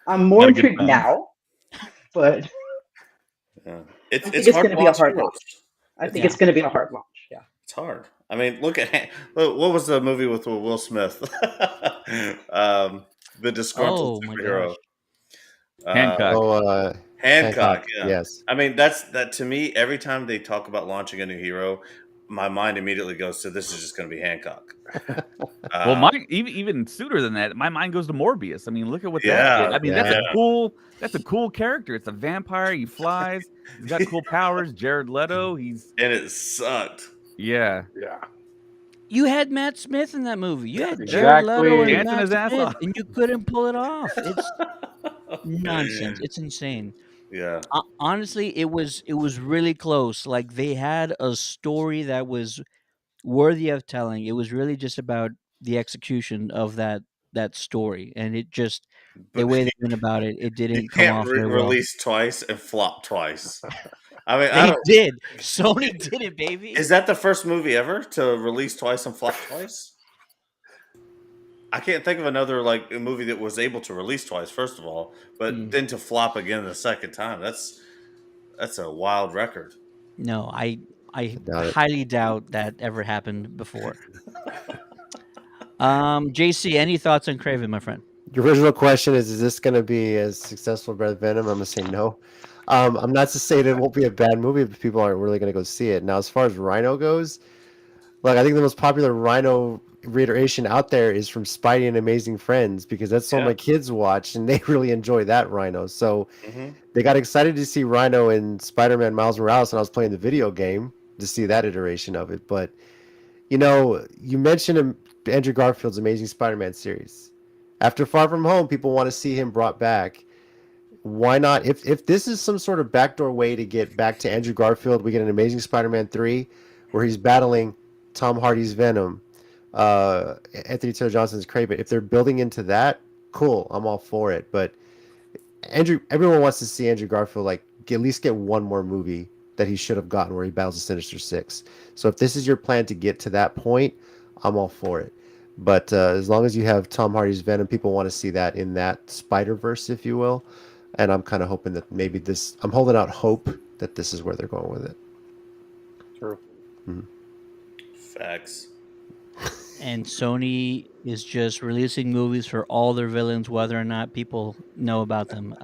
I'm more intrigued now, but it's going to be a hard launch. I think it's going to be a hard launch. Yeah, it's hard. I mean, look at what was the movie with Will Smith? The disgruntled superhero. Hancock. Hancock. Yeah. Yes. I mean, that to me. Every time they talk about launching a new hero, my mind immediately goes to this is just going to be Hancock. Well, mine even sooner than that. My mind goes to Morbius. I mean, look at what that did. I mean, that's a cool character. It's a vampire. He flies. He's got cool powers. Jared Leto. And it sucked. Yeah. Yeah. You had Matt Smith in that movie. You had Jared Leto and Matt Smith, and you couldn't pull it off. It's nonsense. It's insane. Yeah. Honestly, it was really close. Like they had a story that was worthy of telling. It was really just about the execution of that story, and it just the way they went about it, it didn't come off very well. Release twice and flop twice. I mean, they did. Sony did it, baby. Is that the first movie ever to release twice and flop twice? I can't think of another like a movie that was able to release twice. First of all, but then to flop again the second time. That's a wild record. No, I highly doubt that ever happened before. JC, any thoughts on Craven, my friend? Your original question is this going to be as successful as Venom? I'm going to say no. I'm not to say that it won't be a bad movie, but people aren't really going to go see it. Now, as far as Rhino goes, look, I think the most popular Rhino reiteration out there is from Spidey and Amazing Friends, because that's what my kids watch, and they really enjoy that Rhino. So they got excited to see Rhino in Spider-Man Miles Morales, and I was playing the video game to see that iteration of it. But, you mentioned Andrew Garfield's Amazing Spider-Man series. After Far From Home, people want to see him brought back. Why not? If this is some sort of backdoor way to get back to Andrew Garfield, we get an Amazing Spider-Man 3 where he's battling Tom Hardy's Venom, Anthony Taylor Johnson's Craven. If they're building into that, cool. I'm all for it. But everyone wants to see Andrew Garfield at least get one more movie that he should have gotten where he battles the Sinister Six. So if this is your plan to get to that point, I'm all for it. But as long as you have Tom Hardy's Venom, people want to see that in that Spider-Verse, if you will. And I'm kind of hoping that maybe I'm holding out hope that this is where they're going with it. True. Facts. and Sony is just releasing movies for all their villains, whether or not people know about them.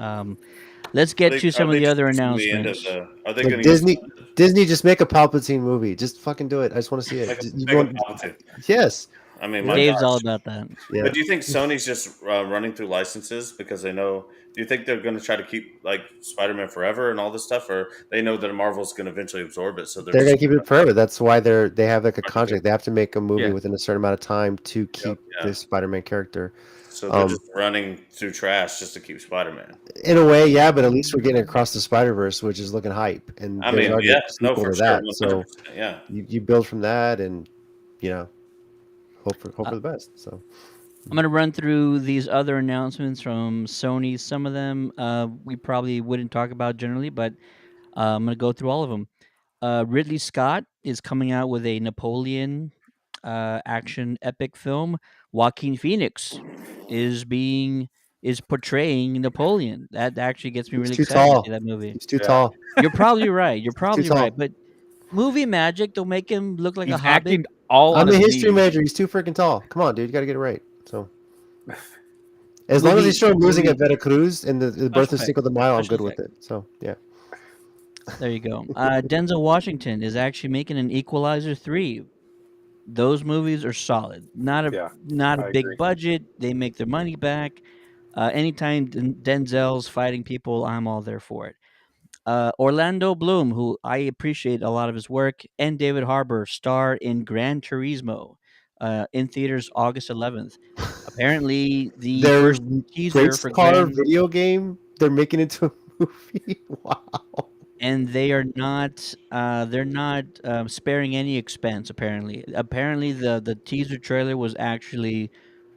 Let's get to Are some of they the just other using the end of announcements. the? Are they Like going to use Disney, just make a Palpatine movie. Just fucking do it. I just want to see it. make a, Just, you make a want, Palpatine? yes. I mean, my Yeah. Dave's all gosh. about that. Yeah. But do you think Sony's just running through licenses because they know? Do you think they're going to try to keep like Spider-Man forever and all this stuff, or they know that Marvel's going to eventually absorb it? So they're They're just gonna keep it forever. That's why they have like a running through. contract. They have to make a movie Yeah. within a certain amount of time to keep Yeah. this Spider-Man character. So they're just running through trash just to keep Spider-Man. In a way, yeah, but at least we're getting across the Spider-Verse, which is looking hype, and I there's mean, already yeah, a no, sequel for to sure, that. 100%. So Yeah. you build from that, and you know, hope for the best. So I'm going to run through these other announcements from Sony. Some of them we probably wouldn't talk about generally, but I'm going to go through all of them. Ridley Scott is coming out with a Napoleon action epic film. Joaquin Phoenix is portraying Napoleon. That actually gets me he's really too excited to see tall. that movie. He's too Yeah. tall. You're probably right. You're He's too probably tall. right. But movie magic, they'll make him look like He's a hobbit. acting all on I'm a his history knees. major. He's too freaking tall. Come on, dude. You got to get it right. So as long as Movie- they show him losing movie- at Veracruz and the birth of Special Cinco de Mayo, I'm Special good with it. So yeah. There you go. Denzel Washington is actually making an Equalizer 3. Those movies are solid. Not a I big agree. budget. They make their money back. Anytime Denzel's fighting people, I'm all there for it. Orlando Bloom, who I appreciate a lot of his work, and David Harbour star in Gran Turismo in theaters August 11th. Apparently, the Their first teaser race for car Gran, video game, they're making it into a movie. Wow. and they are not they're not sparing any expense. Apparently, the teaser trailer was actually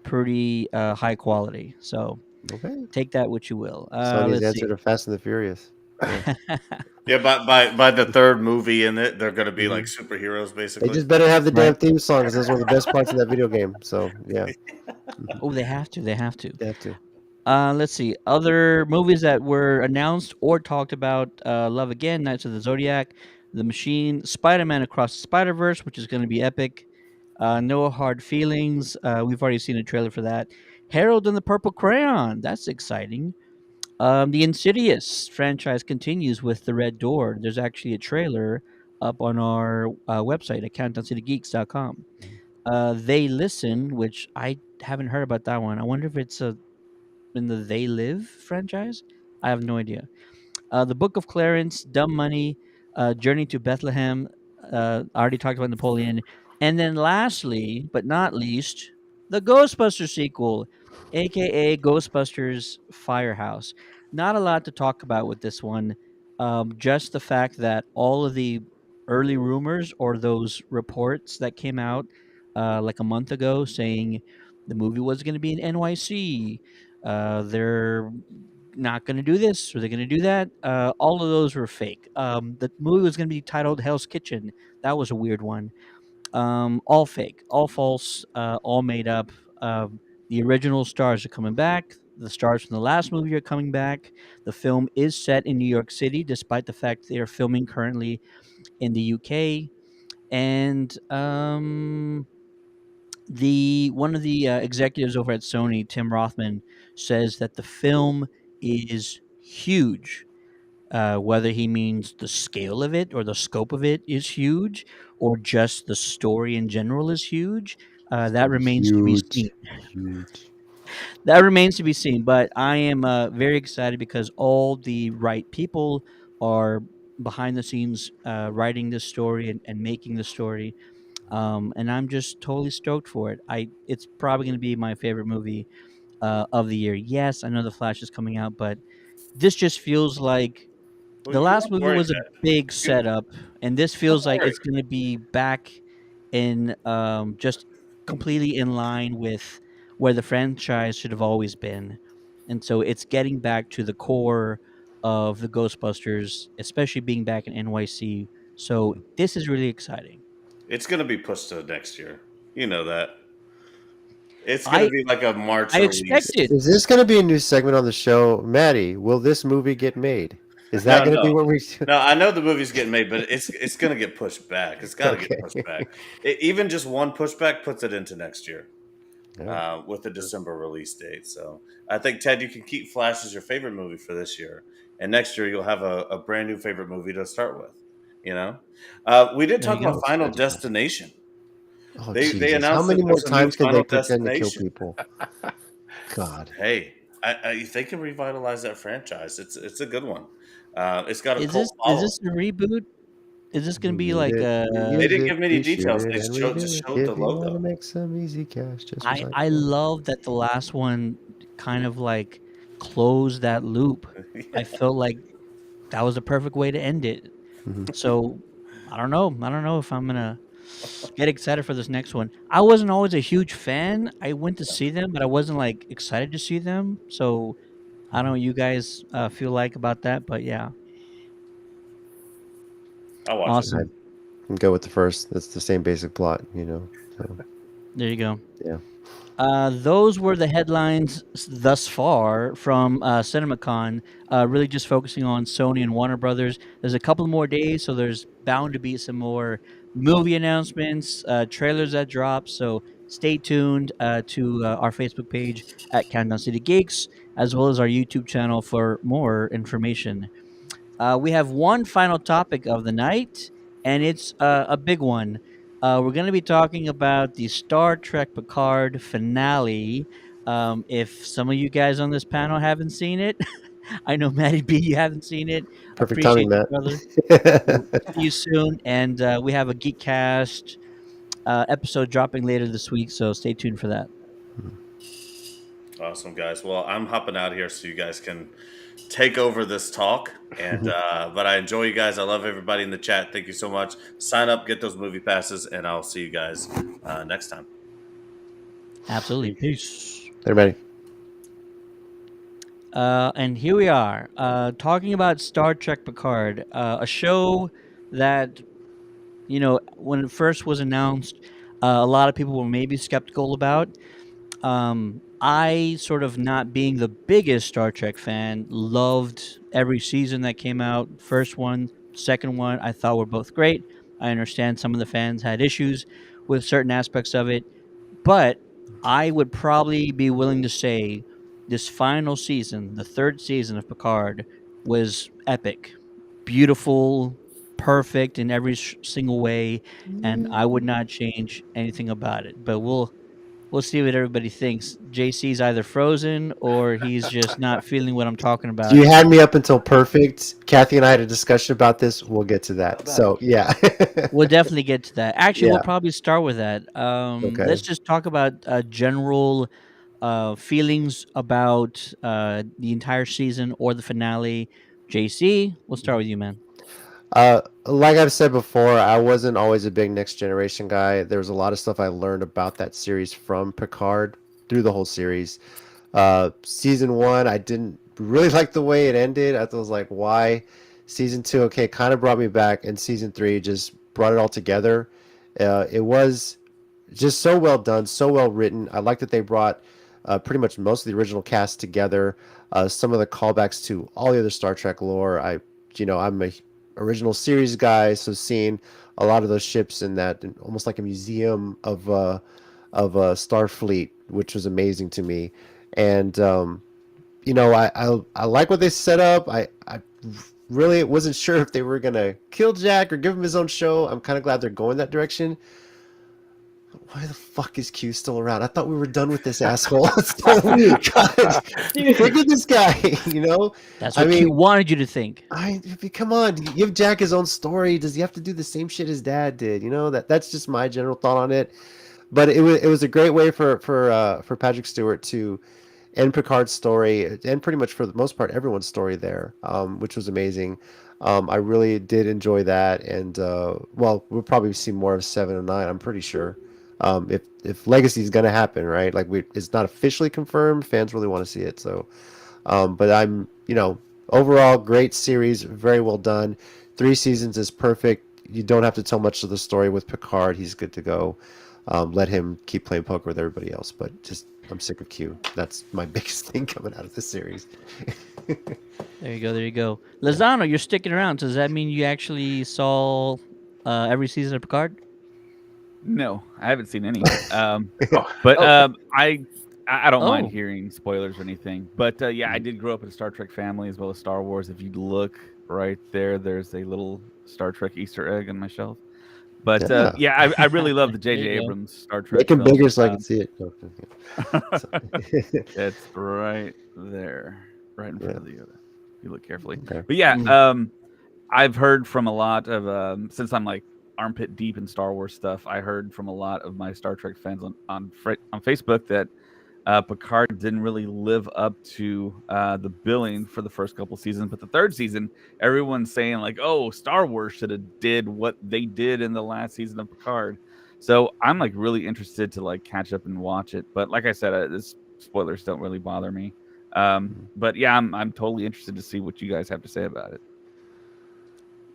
pretty high quality. So Okay. take that what you will. Sony's Let's answer see. to Fast and the Furious. Yeah. Yeah, by the third movie in it, they're going to be like superheroes, They basically. just better have the damn Right. theme song because that's one of the best parts of that video game. So yeah, Oh, they have to. They have to. they have to. Let's see. Other movies that were announced or talked about: Love Again, Knights of the Zodiac, The Machine, Spider-Man Across the Spider-Verse, which is going to be epic. No Hard Feelings. We've already seen a trailer for that. Harold and the Purple Crayon. That's exciting. The Insidious franchise continues with The Red Door. There's actually a trailer up on our website at countdowncitygeeks.com. They Listen, which I haven't heard about that one. I wonder if it's in the They Live franchise. I have no idea. The Book of Clarence, Dumb Money, Journey to Bethlehem. I already talked about Napoleon. And then lastly, but not least, the Ghostbusters sequel, aka Ghostbusters Firehouse. Not a lot to talk about with this one. Just the fact that all of the early rumors or those reports that came out like a month ago saying the movie was going to be in NYC, they're not going to do this or they're going to do that. All of those were fake. The movie was going to be titled Hell's Kitchen. That was a weird one. All fake, all false, all made up. The original stars are coming back. The stars from the last movie are coming back. The film is set in New York City, despite the fact they are filming currently in the UK. And the one of the executives over at Sony, Tim Rothman, says that the film is huge. Whether he means the scale of it or the scope of it is huge, or just the story in general is huge, that remains to be seen. Huge. That remains to be seen. But I am very excited because all the right people are behind the scenes writing this story and making the story. And I'm just totally stoked for it. It's probably going to be my favorite movie of the year. Yes, I know The Flash is coming out, but this just feels like Well, the you last don't movie worry, was a Ted. big setup, and this feels like worry. it's going to be back in just completely in line with where the franchise should have always been. And so it's getting back to the core of the Ghostbusters, especially being back in NYC. So this is really exciting. It's going to be pushed to next year. You know that. It's going to I be like a March I release. expect it. Is this going to be a new segment on the show, Maddie? Will this movie get made? Is that going to be No. what we? No, I know the movie's getting made, but it's going to get pushed back. It's got to get pushed back. Even just one pushback puts it into next year with the December release date. So I think, Ted, you can keep Flash as your favorite movie for this year, and next year you'll have a brand new favorite movie to start with. You know, we did There talk you about go. Final Destination. Oh They Jesus! How announced that many more there's a new times can Final they pretend to kill Destination. people? God. Hey, they can revitalize that franchise. It's a good one. It's got a Is cult this following. a reboot? Is this gonna be Read like it, They reuse didn't it, give me any reshoot details. it, They and just redo it. showed the If you want to logo. make some easy cash, just recycle I it. love that the last one kind of like closed that loop. I felt like that was the perfect way to end it. Mhm. So I don't know. I don't know if I'm gonna get excited for this next one. I wasn't always a huge fan. I went to see them, but I wasn't like excited to see them. So I don't know what you guys feel like about that, but yeah, I'll watch it. awesome. And go with the first. That's the same basic plot, you know. So There you go. yeah. Those were the headlines thus far from CinemaCon. Really, just focusing on Sony and Warner Brothers. There's a couple more days, so there's bound to be some more movie announcements, trailers that drop. So stay tuned to our Facebook page at Countdown City Geeks, as well as our YouTube channel for more information. We have one final topic of the night, and it's a big one. We're going to be talking about the Star Trek Picard finale. If some of you guys on this panel haven't seen it, I know Matty B, you haven't seen it. Perfect timing, Appreciate you, Matt. brother. We'll see you soon, and we have a Geekcast episode dropping later this week, so stay tuned for that. Awesome, guys. Well, I'm hopping out of here so you guys can take over this talk. And but I enjoy you guys. I love everybody in the chat. Thank you so much. Sign up, get those movie passes, and I'll see you guys next time. Absolutely. Peace. Everybody. And here we are, talking about Star Trek Picard, a show that, you know, when it first was announced, a lot of people were maybe skeptical about. I, sort of not being the biggest Star Trek fan, loved every season that came out. First one, second one, I thought were both great. I understand some of the fans had issues with certain aspects of it, but I would probably be willing to say this final season, the third season of Picard, was epic, beautiful, perfect in every single way, and I would not change anything about it. But we'll see what everybody thinks. JC's either frozen or he's just not feeling what I'm talking about. You had me up until perfect. Kathy and I had a discussion about this. We'll get to that. So yeah. We'll definitely get to that. Actually, Yeah. we'll probably start with that. Okay. Let's just talk about general feelings about the entire season or the finale. JC, we'll start with you, man. Like I've said before, I wasn't always a big Next Generation guy. There was a lot of stuff I learned about that series from Picard through the whole series. Season 1, I didn't really like the way it ended. I thought it was like, why? Season 2, okay, kind of brought me back, and Season 3 just brought it all together. It was just so well done, so well written. I like that they brought pretty much most of the original cast together. Some of the callbacks to all the other Star Trek lore. I'm a original series guy, so seeing a lot of those ships in that, almost like a museum of Starfleet, which was amazing to me. And I like what they set up. I really wasn't sure if they were gonna kill Jack or give him his own show. I'm kind of glad they're going that direction. Why the fuck is Q still around? I thought we were done with this asshole. God, figure this guy, you know? That's what Q wanted you to think. Come on, give Jack his own story. Does he have to do the same shit his dad did? You know, that's just my general thought on it. But it was a great way for Patrick Stewart to end Picard's story, and pretty much for the most part everyone's story there, which was amazing. I really did enjoy that, and we'll probably see more of 7 and 9. I'm pretty sure. If Legacy is gonna happen, right? Like it's not officially confirmed. Fans really want to see it, so. But I'm, overall great series, very well done. 3 seasons is perfect. You don't have to tell much of the story with Picard. He's good to go. Let him keep playing poker with everybody else. But I'm sick of Q. That's my biggest thing coming out of this series. There you go. There you go. Lozano, you're sticking around. So does that mean you actually saw every season of Picard? No, I haven't seen any. Oh, But Oh. I don't mind Oh. hearing spoilers or anything. But yeah, I Mhm. did grow up in a Star Trek family as well as Star Wars. If you look right there, there's a little Star Trek Easter egg on my shelf. But Yeah. yeah, I really love the There J.J. you go. Abrams Star Trek Make it films. bigger so I can see it. No, so- It's right there, right in front Yeah. of the Yoda. If you look carefully. Okay. But yeah, Mm. I've heard from a lot of since I'm like armpit deep in Star Wars stuff. I heard from a lot of my Star Trek fans on Facebook that Picard didn't really live up to the billing for the first couple seasons, but the third season, everyone's saying like, "Oh, Star Wars should have did what they did in the last season of Picard." So I'm like really interested to like catch up and watch it. But like I said, this spoilers don't really bother me. But yeah, I'm totally interested to see what you guys have to say about it.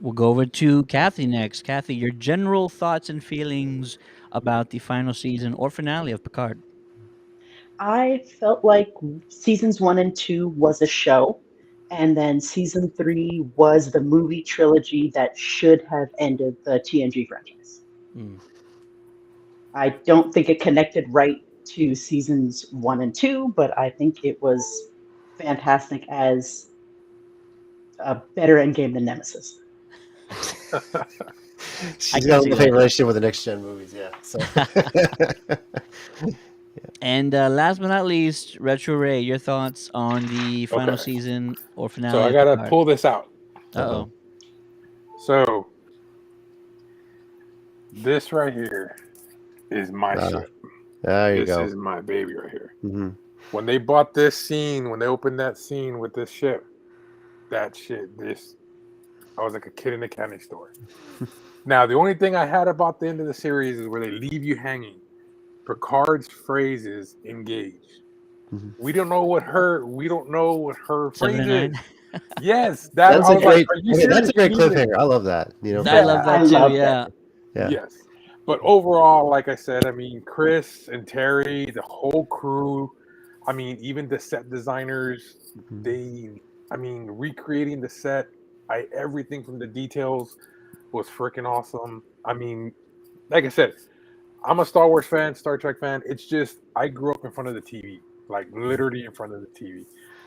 We'll go over to Kathy next. Kathy, your general thoughts and feelings about the final season or finale of Picard. I felt like seasons 1 and 2 was a show, and then season 3 was the movie trilogy that should have ended the TNG franchise. Mm. I don't think it connected right to seasons 1 and 2, but I think it was fantastic as a better endgame than Nemesis. She's can got a see love that. hate relationship with the next gen movies. Yeah. So. And last but not least, Retro Ray, your thoughts on the final Okay. season or finale So I of gotta Picard. pull this out. Uh-oh. So this right here is my shit. There you This go. is my baby right here. Mhm. When they bought this scene, when they opened that scene with this ship, that shit, I was like a kid in a candy store. Now, the only thing I had about the end of the series is where they leave you hanging. Picard's phrase is engage. Mhm. We don't know what her phrase 7 and is. 9. Yes, That's I a was like, great. are you Okay, serious? that's a great You mean it? cliffhanger. I love that. You know, I for- love that I too. love Yeah. that. yeah. Yes. But overall, like I said, I mean, Chris and Terry, the whole crew, I mean, even the set designers, recreating the set, everything from the details was freaking awesome. I mean, like I said, I'm a Star Wars fan, Star Trek fan. It's just, I grew up in front of the TV, like literally in front of the TV.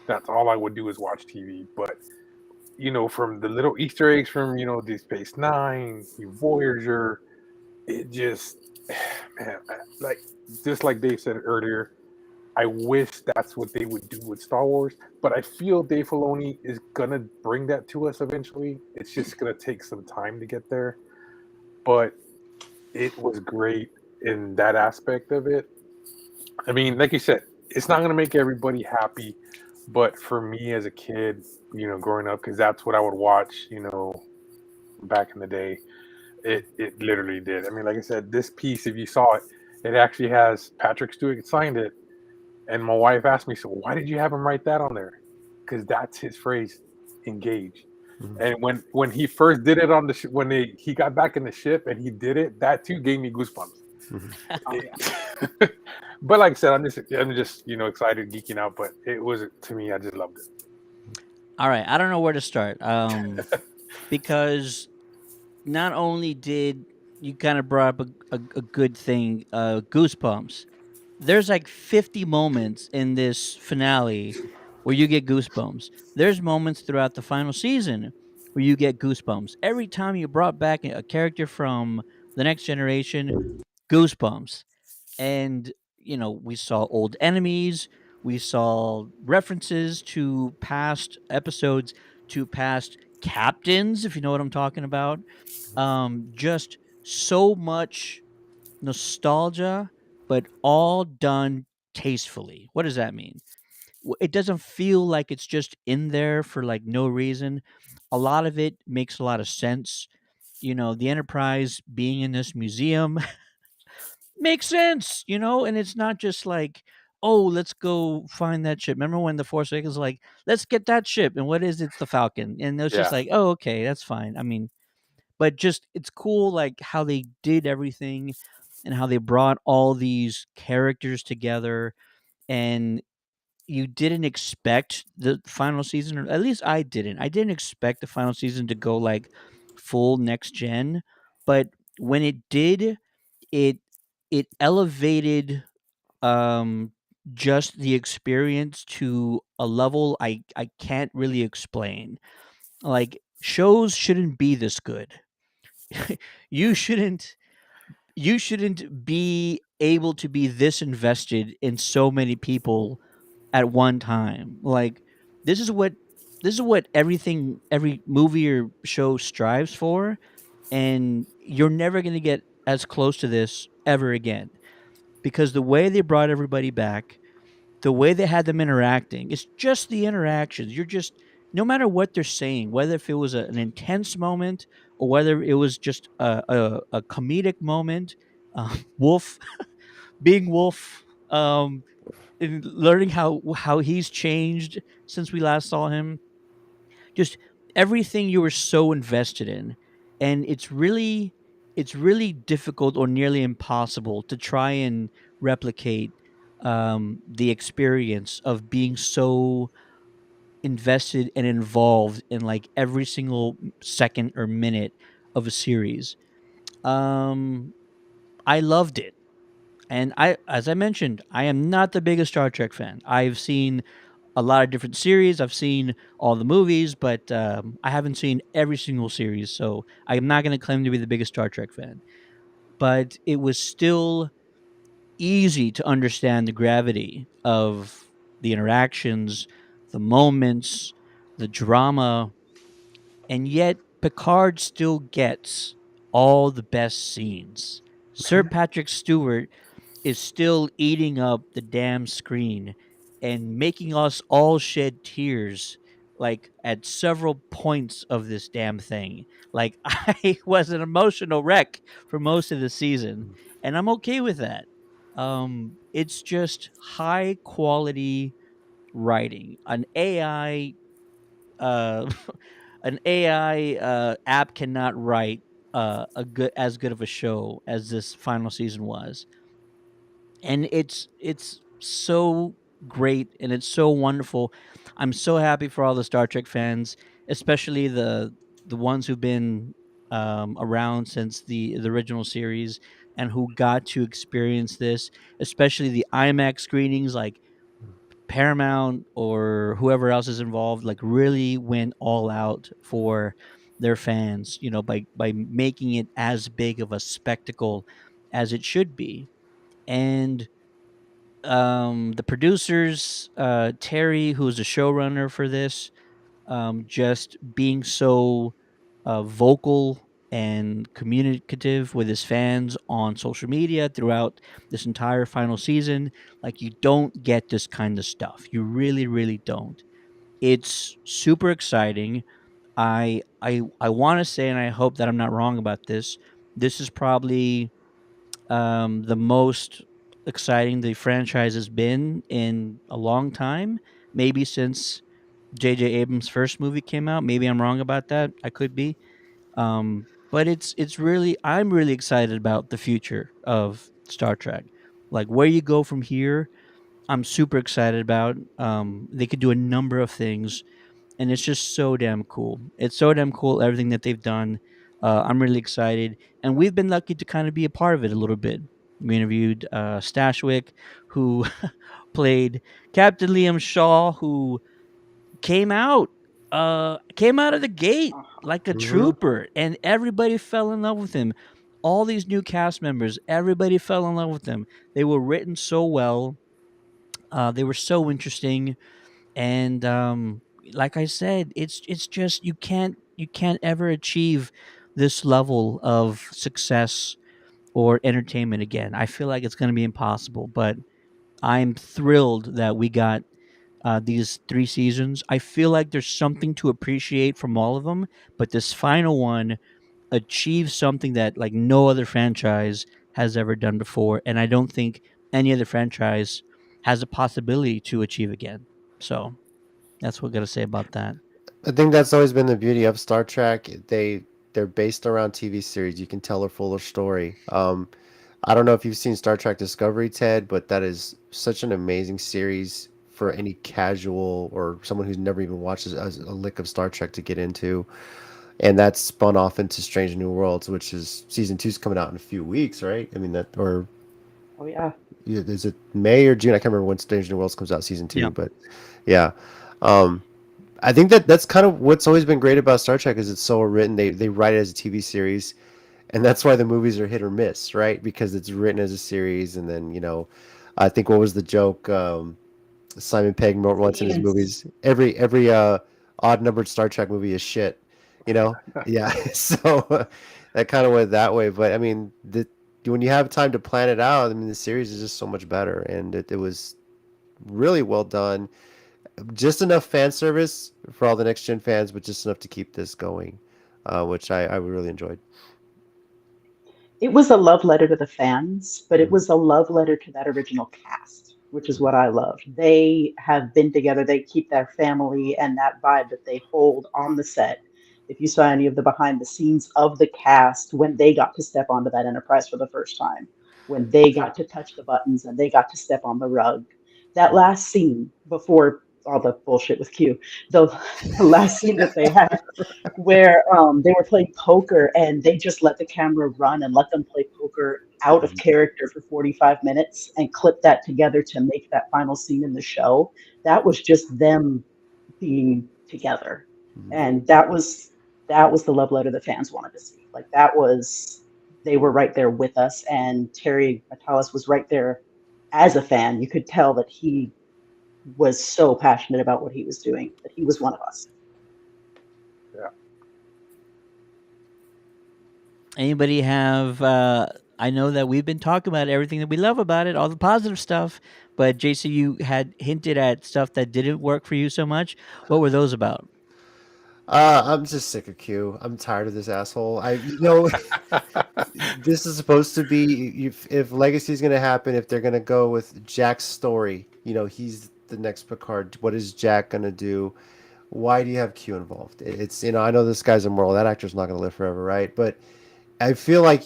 That's all I would do is watch TV. But, from the little Easter eggs from, Deep Space Nine, Voyager, it just, man, like just like Dave said earlier, I wish that's what they would do with Star Wars, but I feel Dave Filoni is gonna bring that to us eventually. It's just gonna take some time to get there, but it was great in that aspect of it. I mean, like you said, it's not gonna make everybody happy, but for me as a kid, growing up, because that's what I would watch, back in the day. It literally did. I mean, like I said, this piece, if you saw it, it actually has Patrick Stewart signed it. And my wife asked me, so why did you have him write that on there? Because that's his phrase, engage. Mhm. And when he first did it on the when he got back in the ship and he did it, that too gave me goosebumps. Mhm. But like I said, I'm just excited, geeking out. But it was, to me, I just loved it. All right. I don't know where to start. Because not only did you kind of brought up a good thing, goosebumps. There's like 50 moments in this finale where you get goosebumps. There's moments throughout the final season where you get goosebumps. Every time you brought back a character from the next generation, goosebumps. And we saw old enemies, we saw references to past episodes, to past captains, if you know what I'm talking about. Just so much nostalgia, but all done tastefully. What does that mean? It doesn't feel like it's just in there for like no reason. A lot of it makes a lot of sense. The Enterprise being in this museum makes sense, and it's not just like, oh, let's go find that ship. Remember when the Force Awakens was like, let's get that ship, and what is it? It's the Falcon, and it's just Yeah. like, oh, okay, that's fine. I mean, but just it's cool like how they did everything and how they brought all these characters together, and you didn't expect the final season, or at least I didn't. I didn't expect the final season to go like full next gen, but when it did, it it elevated um just the experience to a level I can't really explain. Like, shows shouldn't be this good. you shouldn't you shouldn't be able to be this invested in so many people at one time. Like, this is what every movie or show strives for, and you're never going to get as close to this ever again, because the way they brought everybody back, the way they had them interacting, it's just the interactions. You're just, no matter what they're saying, whether if it was an intense moment or whether it was just a comedic moment, Wolf being Wolf, and learning how he's changed since we last saw him, just everything you were so invested in. And it's really difficult or nearly impossible to try and replicate the experience of being so invested and involved in like every single second or minute of a series. um I loved it. And as I mentioned, I am not the biggest Star Trek fan. I've seen a lot of different series. I've seen all the movies, but I haven't seen every single series. So I'm not going to claim to be the biggest Star Trek fan. But it was still easy to understand the gravity of the interactions, the moments, the drama, and yet Picard still gets all the best scenes. Sir Patrick Stewart is still eating up the damn screen and making us all shed tears like at several points of this damn thing. Like, I was an emotional wreck for most of the season, and I'm okay with that. It's just high quality writing. Uh an AI app cannot write as good of a show as this final season was. And it's so great and it's so wonderful. I'm so happy for all the Star Trek fans, especially the ones who've been around since the original series and who got to experience this, especially the IMAX screenings. Like, Paramount or whoever else is involved, like, really went all out for their fans, by making it as big of a spectacle as it should be. And the producers, Terry, who's the showrunner for this, just being so vocal and communicative with his fans on social media throughout this entire final season. Like, you don't get this kind of stuff. You really, really don't. It's super exciting. I want to say, and I hope that I'm not wrong about this. This is probably the most exciting the franchise has been in a long time, maybe since J.J. Abrams' first movie came out. Maybe I'm wrong about that. I could be. But it's really, I'm really excited about the future of Star Trek. Like, where you go from here, I'm super excited about. They could do a number of things, and it's just so damn cool. It's so damn cool, everything that they've done. I'm really excited, and we've been lucky to kind of be a part of it a little bit. We interviewed Stashwick, who played Captain Liam Shaw, who came out of the gate like a trooper, and everybody fell in love with him. All these new cast members, everybody fell in love with him. They were written so well. They were so interesting, and like I said, it's just, you can't ever achieve this level of success or entertainment again. I feel like it's going to be impossible, but I'm thrilled that we got these 3 seasons. I feel like there's something to appreciate from all of them, but this final one achieves something that like no other franchise has ever done before, and I don't think any other franchise has a possibility to achieve again. So that's what I got to say about that. I think that's always been the beauty of Star Trek. They're based around TV series. You can tell a fuller story. I don't know if you've seen Star Trek Discovery, Ted, but that is such an amazing series for any casual or someone who's never even watched a lick of Star Trek to get into. And that spun off into Strange New Worlds, which is season 2's coming out in a few weeks, right? I mean Oh yeah. is it May or June? I can't remember when Strange New Worlds comes out season 2, Yeah. but yeah. I think that's kind of what's always been great about Star Trek is it's so written. They write it as a TV series, and that's why the movies are hit or miss, right? Because it's written as a series, and then I think what was the joke? Simon Pegg wrote once in his movies. Every odd numbered Star Trek movie is shit. Yeah. So that kind of went that way. But I mean, when you have time to plan it out, I mean, the series is just so much better, and it was really well done. Just enough fan service for all the next gen fans, but just enough to keep this going, which I really enjoyed. It was a love letter to the fans, but it Mhm. was a love letter to that original cast, which is what I loved. They have been together, they keep their family and that vibe that they hold on the set. If you saw any of the behind the scenes of the cast when they got to step onto that Enterprise for the first time, when they got to touch the buttons and they got to step on the rug, that last scene before all the bullshit with Q, the, the last scene that they had where they were playing poker and they just let the camera run and let them play poker out of character for 45 minutes and clip that together to make that final scene in the show. That was just them being together. And that was the love letter the fans wanted to see. Like they were right there with us, and Terry Matalas was right there as a fan. You could tell that he was so passionate about what he was doing, that he was one of us. Yeah. Anybody have? I know that we've been talking about everything that we love about it, all the positive stuff. But JC, you had hinted at stuff that didn't work for you so much. What were those about? I'm just sick of Q. I'm tired of this asshole. This is supposed to be if Legacy is going to happen, if they're going to go with Jack's story, he's the next Picard. What is Jack going to do? Why do you have Q involved? It's I know this guy's immoral. That actor's not going to live forever, right? But I feel like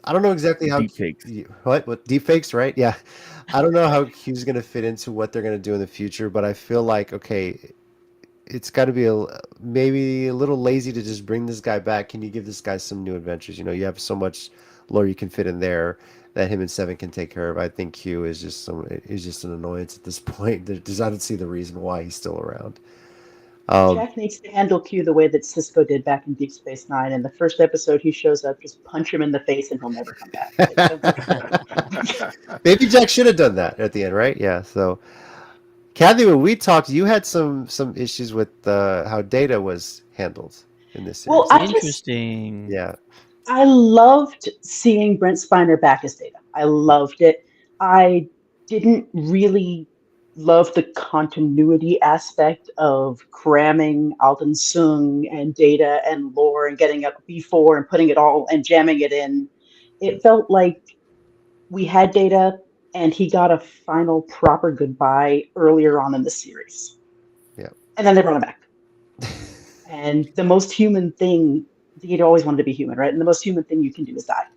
I don't know exactly how Deepfakes. what deepfakes, right? Yeah, I don't know how Q's going to fit into what they're going to do in the future, but I feel like okay, it's got to be maybe a little lazy to just bring this guy back. Can you give this guy some new adventures? You have so much lore you can fit in there that him and Seven can take care of. I think Q is just an annoyance at this point. I don't see the reason why he's still around. Jack needs to handle Q the way that Cisco did back in Deep Space Nine. In the first episode, he shows up, just punch him in the face, and he'll never come back. Maybe Jack should have done that at the end, right? Yeah. So, Kathy, when we talked, you had some issues with how Data was handled in this series. Well, Interesting. Yeah. I loved seeing Brent Spiner back as Data. I loved it. I didn't really love the continuity aspect of cramming Alden Sung and Data and lore and getting up before and putting it all and jamming it in. It felt like we had Data and he got a final proper goodbye earlier on in the series. Yeah. And then they brought him back. And the most human thing, he'd always wanted to be human, right? And the most human thing you can do is die.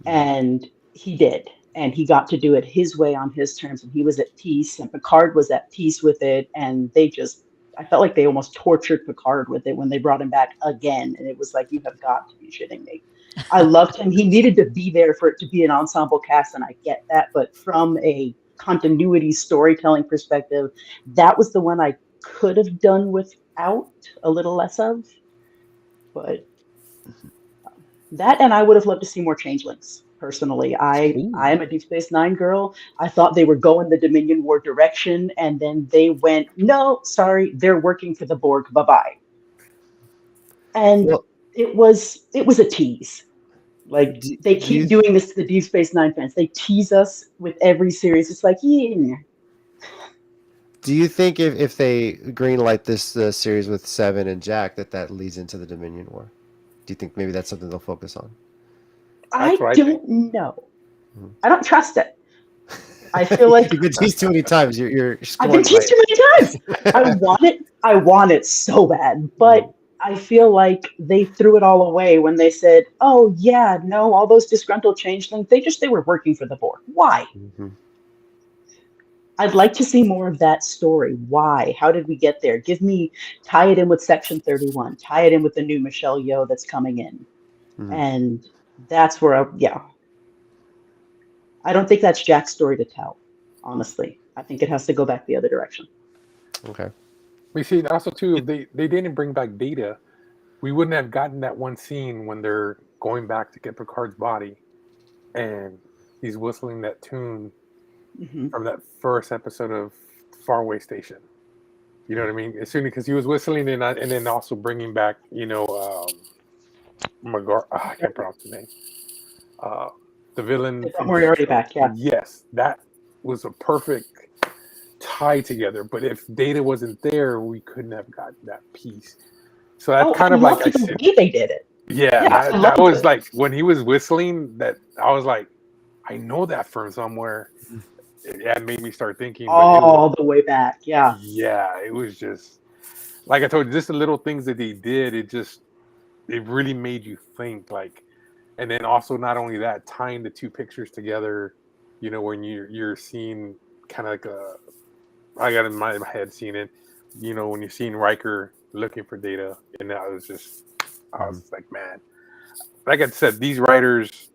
And he did. And he got to do it his way on his terms. And he was at peace. And Picard was at peace with it. And I felt like they almost tortured Picard with it when they brought him back again. And it was like, you have got to be shitting me. I loved him. He needed to be there for it to be an ensemble cast. And I get that. But from a continuity storytelling perspective, that was the one I could have done without a little less of. But that, and I would have loved to see more changelings. Personally, I am a Deep Space Nine girl. I thought they were going the Dominion War direction, and then they went, no, sorry, they're working for the Borg. Bye bye. And it was a tease. Like they keep doing this to the Deep Space Nine fans. They tease us with every series. It's like, yeah. Do you think if they greenlight this series with Seven and Jack that leads into the Dominion War? Do you think maybe that's something they'll focus on? I don't know. I don't trust it. I feel like you've been teased too many times. I've been teased too many times. I want it so bad, but I feel like they threw it all away when they said, "Oh yeah, no, all those disgruntled changelings, they were working for the Borg. Why?" I'd like to see more of that story. Why? How did we get there? Tie it in with Section 31. Tie it in with the new Michelle Yeoh that's coming in. Mhm. And that's where, I don't think that's Jack's story to tell, honestly. I think it has to go back the other direction. Okay. We see also too, if they didn't bring back Data, we wouldn't have gotten that one scene when they're going back to get Picard's body, and he's whistling that tune Hmm. from that first episode of Faraway Station. You know what I mean? As soon because he was whistling and then also bringing back, I can't pronounce the name. The villain They brought from Moriarty back, yeah. Yes, that was a perfect tie together. But if Data wasn't there, we couldn't have gotten that piece. So that's kind I of like loved the way they did it. yeah, Yeah, I that loved was it. like when he was whistling. That I was like, I know that from somewhere. It made me start thinking. But All the way back, yeah. it was just like I told you, just the little things that they did. It really made you think. Like, and then also not only that, tying the two pictures together. When you're seeing kind of like I got in my head seeing it. When you're seeing Riker looking for Data, and I was like, man, like I said, these writers,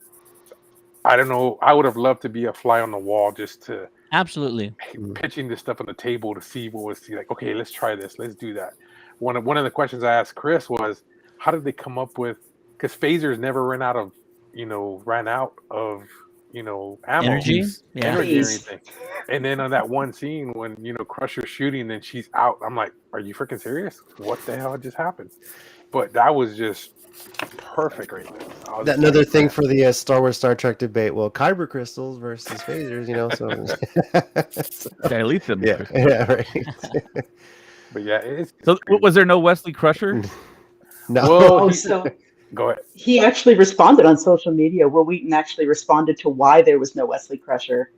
I don't know, I would have loved to be a fly on the wall just to Absolutely. pitching this stuff on the table to see what was like, okay, let's try this, let's do that. One of the questions I asked Chris was, how did they come up with, because phasers never ran out of ammo, Energy? Yeah. energy or anything. And then on that one scene when Crusher's shooting and she's out, I'm like, are you freaking serious? What the hell just happened? But that was just perfect right there. That another thing for the Star Wars Star Trek debate. Well, kyber crystals versus phasers, so Dilute them. yeah, right. But yeah, it's So was there no Wesley Crusher? No. Well, So go ahead. he actually responded on social media. Will Wheaton actually responded to why there was no Wesley Crusher.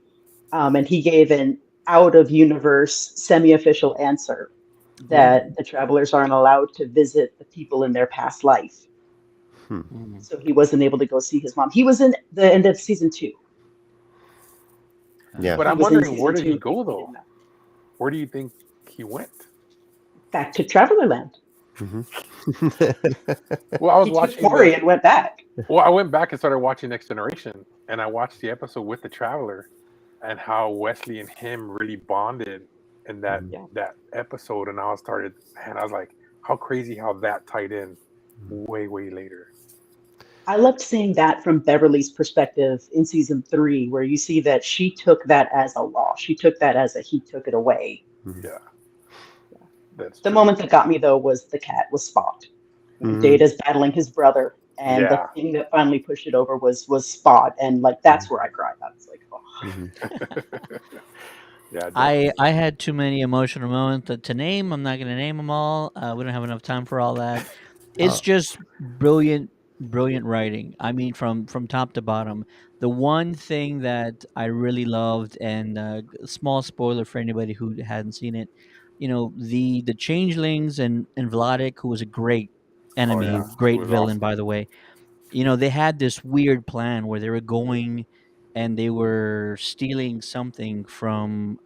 And he gave an out-of-universe, semi-official answer that the travelers aren't allowed to visit the people in their past life. So he wasn't able to go see his mom. He was in the end of season 2. Yeah. But He I'm was in wondering, where season did he 2. go though? Where do you think he went? Back to Travelerland. Well, I was He watching took Maury and went back. Well, I went back and started watching Next Generation, and I watched the episode with the Traveler, and how Wesley and him really bonded in that episode. And I was like, how crazy how that tied in way later. I loved seeing that from Beverly's perspective in season 3, where you see that she took that as a loss. She took that as he took it away. Yeah. That's the true. moment that got me though was the cat was Spot. Data's battling his brother, and the thing that finally pushed it over was Spot, and like that's where I cried. I was like, oh. Yeah, I had too many emotional moments to name. I'm not going to name them all. We don't have enough time for all that. It's just brilliant writing. I mean, from top to bottom. The one thing that I really loved, and small spoiler for anybody who hadn't seen it, the changelings and Vladik, who was a great enemy, great villain, awesome. by the way. They had this weird plan where they were going and they were stealing something from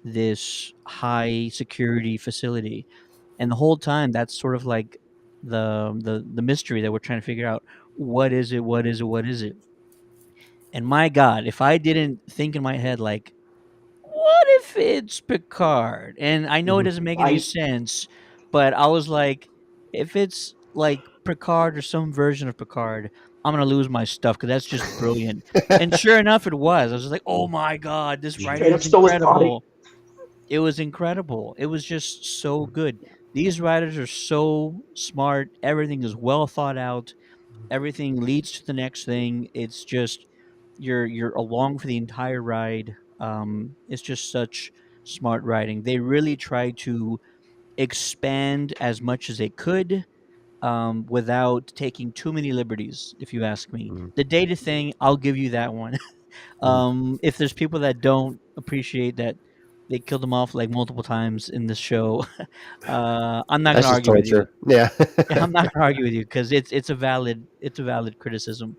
this high security facility, and the whole time that's sort of like the mystery that we're trying to figure out. What is it? What is it? What is it? And my God, if I didn't think in my head like, what if it's Picard? And I know it doesn't make any Right. sense, but I was like, if it's like Picard or some version of Picard, I'm gonna lose my stuff because that's just brilliant. And sure enough, it was. I was just like, oh my God, this writing Straight up is stole his body. incredible. It was incredible. It was just so good. These writers are so smart. Everything is well thought out. Everything leads to the next thing. It's just you're along for the entire ride. It's just such smart writing. They really try to expand as much as they could, without taking too many liberties, if you ask me. The Data thing, I'll give you that one. If there's people that don't appreciate that they killed him off like multiple times in this show, I'm not That's gonna just argue with you. torture. Yeah. I'm not gonna argue with you because it's a valid criticism.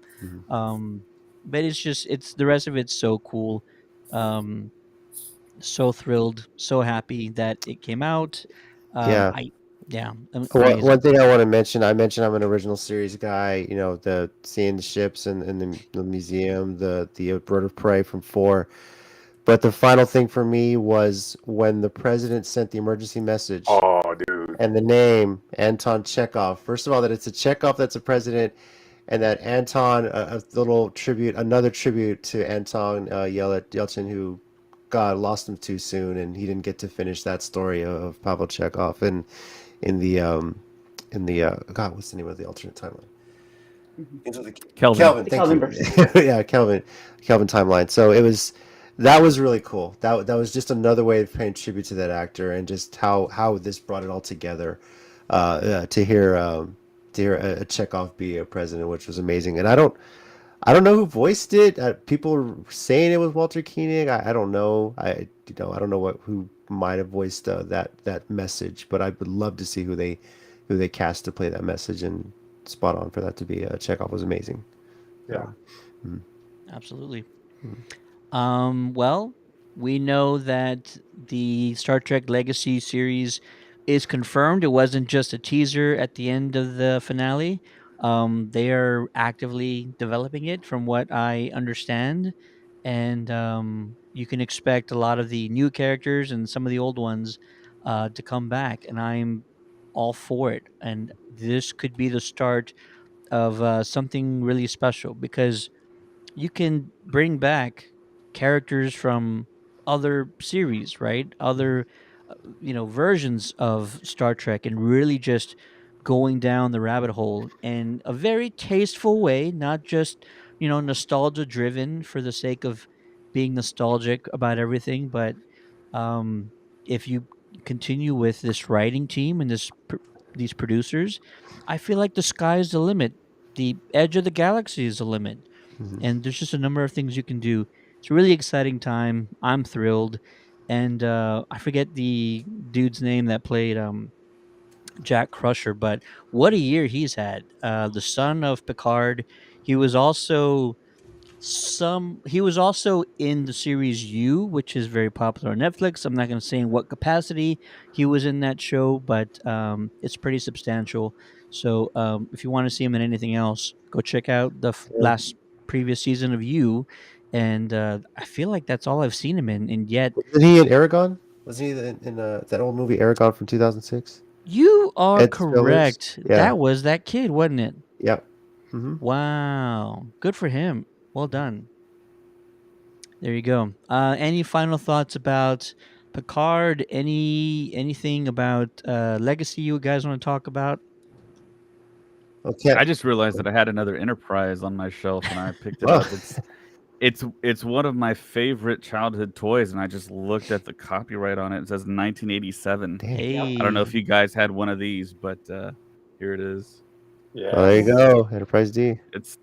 But it's the rest of it's so cool. Um, So thrilled, so happy that it came out. Yeah. I yeah, One amazing. thing I want to mention, I mentioned I'm an original series guy. You know, the seeing the ships in the museum, the bird of prey from 4. But the final thing for me was when the president sent the emergency message Oh, dude. and the name Anton Chekhov. First of all, that it's a Chekhov that's a president, and that Anton, a little tribute, another tribute to Anton Yelchin, who God lost him too soon, and he didn't get to finish that story of Pavel Chekhov and in the God, what's the name of the alternate timeline? Into the Kelvin. Kelvin, The thank Kelvin you. verse. Yeah, Kelvin timeline. So that was really cool. That was just another way of paying tribute to that actor and just how this brought it all together. To hear a Chekhov be a president, which was amazing. And I don't know who voiced it. People were saying it was Walter Koenig. I don't know. I don't know who might have voiced that message, but I would love to see who they cast to play that message, and spot on for that to be Chekhov was amazing. Yeah. Absolutely. Mm. Well, we know that the Star Trek Legacy series is confirmed. It wasn't just a teaser at the end of the finale. They are actively developing it, from what I understand, and you can expect a lot of the new characters and some of the old ones to come back. And I'm all for it. And this could be the start of something really special, because you can bring back characters from other series, right? Other versions of Star Trek, and really just going down the rabbit hole in a very tasteful way, not just nostalgia driven for the sake of being nostalgic about everything, but um, if you continue with this writing team and these producers, I feel like the sky is the limit. The edge of the galaxy is the limit, Mhm. and there's just a number of things you can do. It's a really exciting time. I'm thrilled, and I forget the dude's name that played Jack Crusher, but what a year he's had. The son of Picard. He was also he was also in the series You, which is very popular on Netflix. I'm not going to say in what capacity he was in that show, but it's pretty substantial. So if you want to see him in anything else, go check out the Yeah. last previous season of You. And I feel like that's all I've seen him in, and yet Wasn't he in Aragon? Wasn't he in that old movie Aragon from 2006? you are Ed Spillers. correct. Yeah. That was that kid, wasn't it? Yep. Hmm. Wow, good for him. Well done. There you go. Any final thoughts about Picard? Anything about Legacy you guys want to talk about? Okay. I just realized that I had another Enterprise on my shelf, and I picked it Oh. up. It's one of my favorite childhood toys, and I just looked at the copyright on it. It says 1987. Dang. Hey, I don't know if you guys had one of these, but here it is. Yeah. Oh, there you go. Enterprise D. It's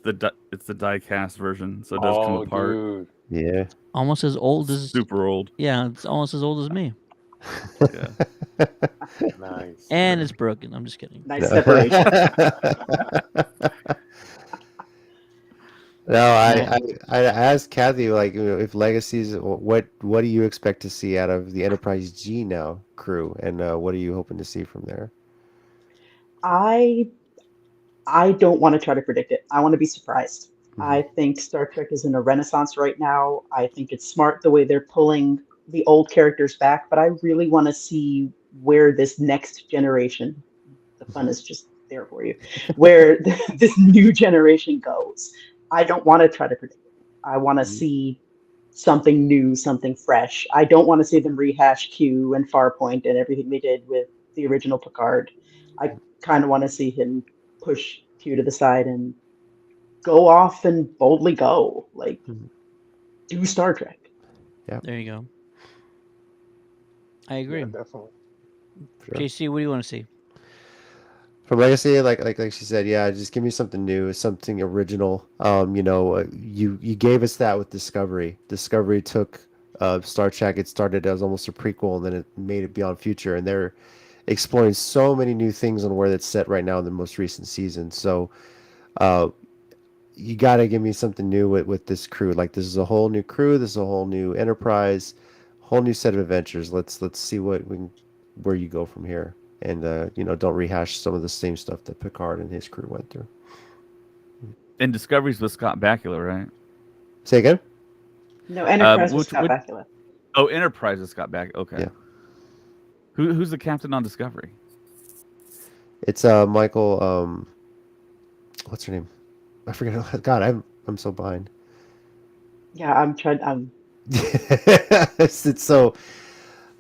the die-cast version, so it does come Oh, apart. dude. Yeah. almost as old as Super old. yeah, it's almost as old as me, Yeah. Nice. and it's broken. I'm just kidding. Nice separation. No, I asked Kathy, like, if Legacies, what do you expect to see out of the Enterprise G now crew, and what are you hoping to see from there? I I don't want to try to predict it. I want to be surprised. I Mhm. think Star Trek is in a renaissance right now. I think it's smart the way they're pulling the old characters back, but I really want to see where this next generation, the fun is just there for you, where this new generation goes. I don't want to try to predict it. I want to Mhm. see something new, something fresh. I don't want to see them rehash Q and Farpoint and everything they did with the original Picard. I kind of want to see him push Q to the side and go off and boldly go. Like, Mhm. do Star Trek. There you go. I agree. Yeah, definitely. Sure. JC, what do you want to see? From Legacy, like she said, yeah, just give me something new, something original. You gave us that with Discovery. Discovery took Star Trek. It started as almost a prequel, and then it made it Beyond Future, and they're exploring so many new things on where it's set right now in the most recent season. So, uh, you got to give me something new with this crew. Like, this is a whole new crew. This is a whole new Enterprise. whole new set of adventures. Let's see where you go from here, and don't rehash some of the same stuff that Picard and his crew went through. And Discovery's with Scott Bakula, right? Say again. No, Enterprise was Which, Scott which Bakula. oh, Enterprise is Scott Bakula. Okay. Yeah. Who's the captain on Discovery? It's Michael. What's her name? I forget. God, I'm so behind. Yeah, I'm trying. It's so.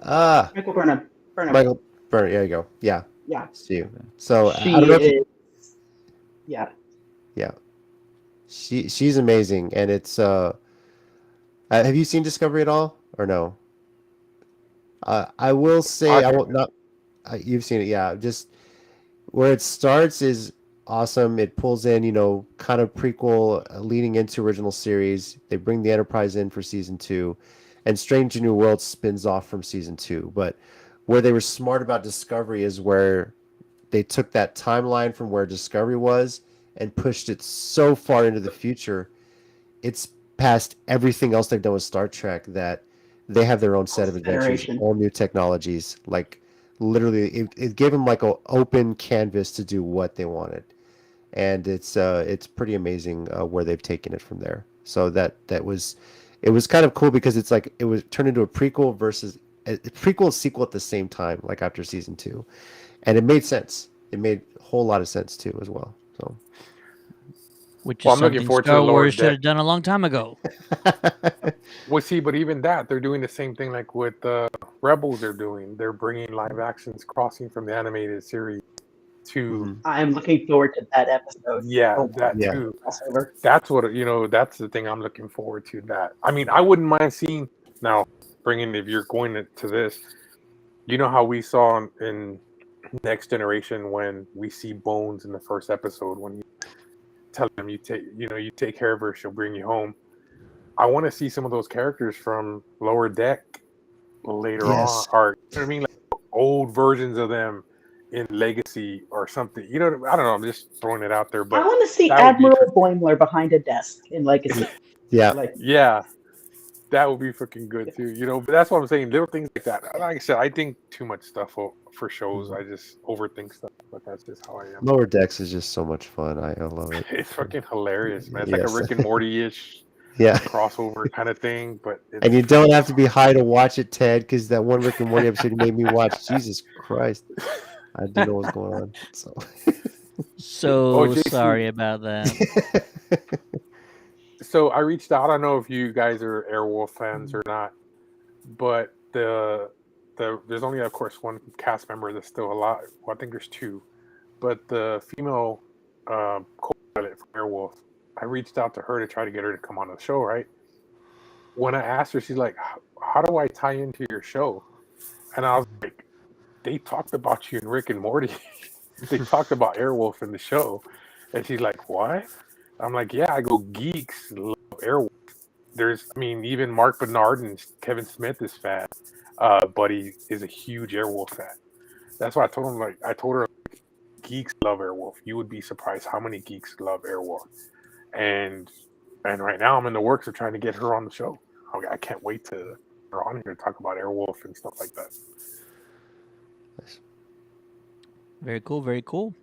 Michael Burnham. Michael Burnham. There you go. Yeah. Yeah. See you. So She I don't know if is. Yeah. yeah. She's amazing, and it's have you seen Discovery at all or no? I will say I won't not. You've seen it, yeah. Just where it starts is awesome. It pulls in, kind of prequel leading into original series. They bring the Enterprise in for season 2, and Strange New Worlds spins off from season 2. But where they were smart about Discovery is where they took that timeline from where Discovery was and pushed it so far into the future. It's past everything else they've done with Star Trek that they have their own set of adventures, all new technologies. Like literally, it gave them like an open canvas to do what they wanted, and it's pretty amazing where they've taken it from there. So it was kind of cool because it's like it was turned into a prequel versus a prequel and sequel at the same time, like after season 2, and it made sense. It made a whole lot of sense too, as well. So. Which is Well, I'm something looking forward to Star the lower Wars should deck. have done a long time ago. Well, see, but even that, they're doing the same thing like with Rebels. They're doing. They're bringing live actions crossing from the animated series to. I'm looking forward to that episode. Yeah, that too. That's what That's the thing I'm looking forward to. That I mean, I wouldn't mind seeing now. Bringing if you're going to this, you know how we saw in Next Generation when we see Bones in the first episode when you tell them you take care of her, she'll bring you home. I want to see some of those characters from Lower Deck later on, or you know what I mean, like old versions of them in Legacy or something. I don't know. I'm just throwing it out there, but I want to see Admiral Boimler behind a desk in Legacy. Yeah, that would be freaking good too. But that's what I'm saying. Little things like that. Like I said, I think too much stuff for shows. I just overthink stuff, but that's just how I am. Lower Decks is just so much fun. I love it. It's fucking hilarious, man. It's like a Rick and Morty-ish crossover kind of thing, but and you don't have to be high to watch it, Ted, because that one Rick and Morty episode you made me watch. Jesus Christ, I didn't know what's going on. So sorry about that. So I reached out. I don't know if you guys are Airwolf fans or not, but there's only, of course, one cast member that's still alive. Well, I think there's 2, but the female co-pilot from Airwolf, I reached out to her to try to get her to come on the show. Right when I asked her, she's like, "How do I tie into your show?" And I was like, "They talked about you in Rick and Morty. They talked about Airwolf in the show," and she's like, "What?" I'm like, "Yeah." I go, "Geeks love Airwolf." Even Mark Bernard and Kevin Smith is fan. Buddy is a huge Airwolf fan. That's why I told him. I told her, geeks love Airwolf. You would be surprised how many geeks love Airwolf. And right now I'm in the works of trying to get her on the show. I can't wait to her on here to talk about Airwolf and stuff like that. Very cool. Very cool.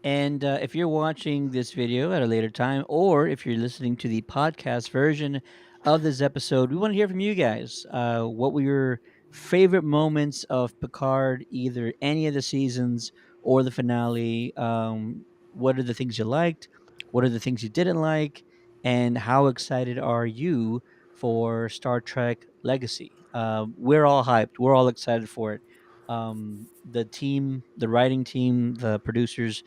And if you're watching this video at a later time, or if you're listening to the podcast version of this episode, we want to hear from you guys. What were your favorite moments of Picard, either any of the seasons or the finale? What are the things you liked? What are the things you didn't like? And how excited are you for Star Trek Legacy? We're all hyped. We're all excited for it. The team, the writing team, the producers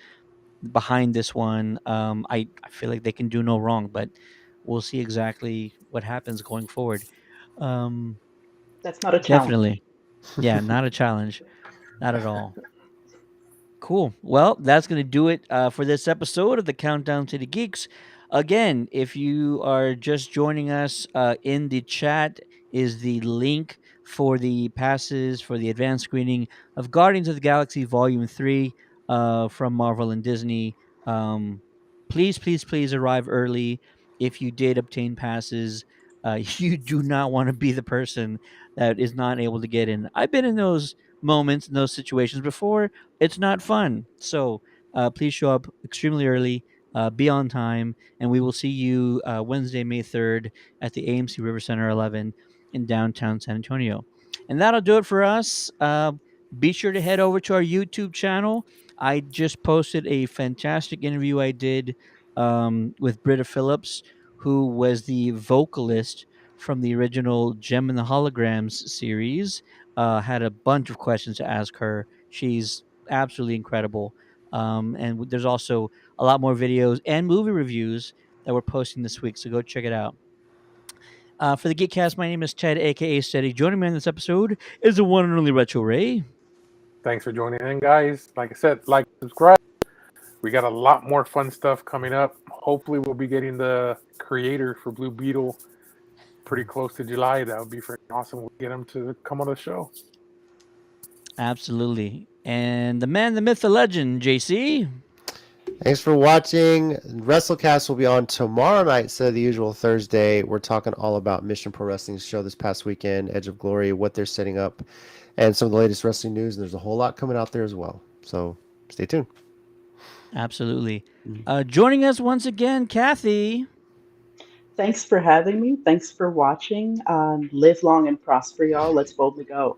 behind this one, I feel like they can do no wrong, but we'll see exactly what happens going forward. That's not a challenge. Definitely. Yeah, not a challenge. Not at all. Cool. Well, that's going to do it for this episode of the Countdown to the Geeks. Again, if you are just joining us, in the chat is the link for the passes for the advanced screening of Guardians of the Galaxy Volume 3 from Marvel and Disney. Please, please, please arrive early if you did obtain passes. You do not want to be the person that is not able to get in. I've been in those moments, in those situations before. It's not fun. So please show up extremely early, be on time, and we will see you Wednesday, May 3rd at the AMC River Center 11 in downtown San Antonio. And that'll do it for us. Be sure to head over to our YouTube channel. I just posted a fantastic interview I did with Britta Phillips, who was the vocalist from the original Gem and the Holograms series. Had a bunch of questions to ask her. She's absolutely incredible. And there's also a lot more videos and movie reviews that we're posting this week, so go check it out. For the Geekcast, my name is Ted, aka Steady. Joining me on this episode is the one and only Retro Ray. Thanks for joining in, guys. Like I said, like, subscribe. We got a lot more fun stuff coming up. Hopefully, we'll be getting the creator for Blue Beetle pretty close to July. That would be freaking awesome. We'll get him to come on the show. Absolutely. And the man, the myth, the legend, JC. Thanks for watching. WrestleCast will be on tomorrow night instead of the usual Thursday. We're talking all about Mission Pro Wrestling's show this past weekend, Edge of Glory, what they're setting up, and some of the latest wrestling news. And there's a whole lot coming out there as well. So stay tuned. Absolutely. Joining us once again, Kathy. Thanks for having me. Thanks for watching. Live long and prosper, y'all. Let's boldly go.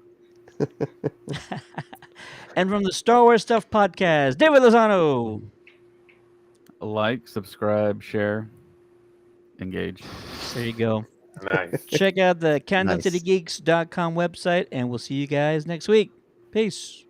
And from the Star Wars Stuff podcast, David Lozano. Like, subscribe, share, engage. There you go. Nice. Check out the Nice. CountdownCityGeeks.com website, and we'll see you guys next week. Peace.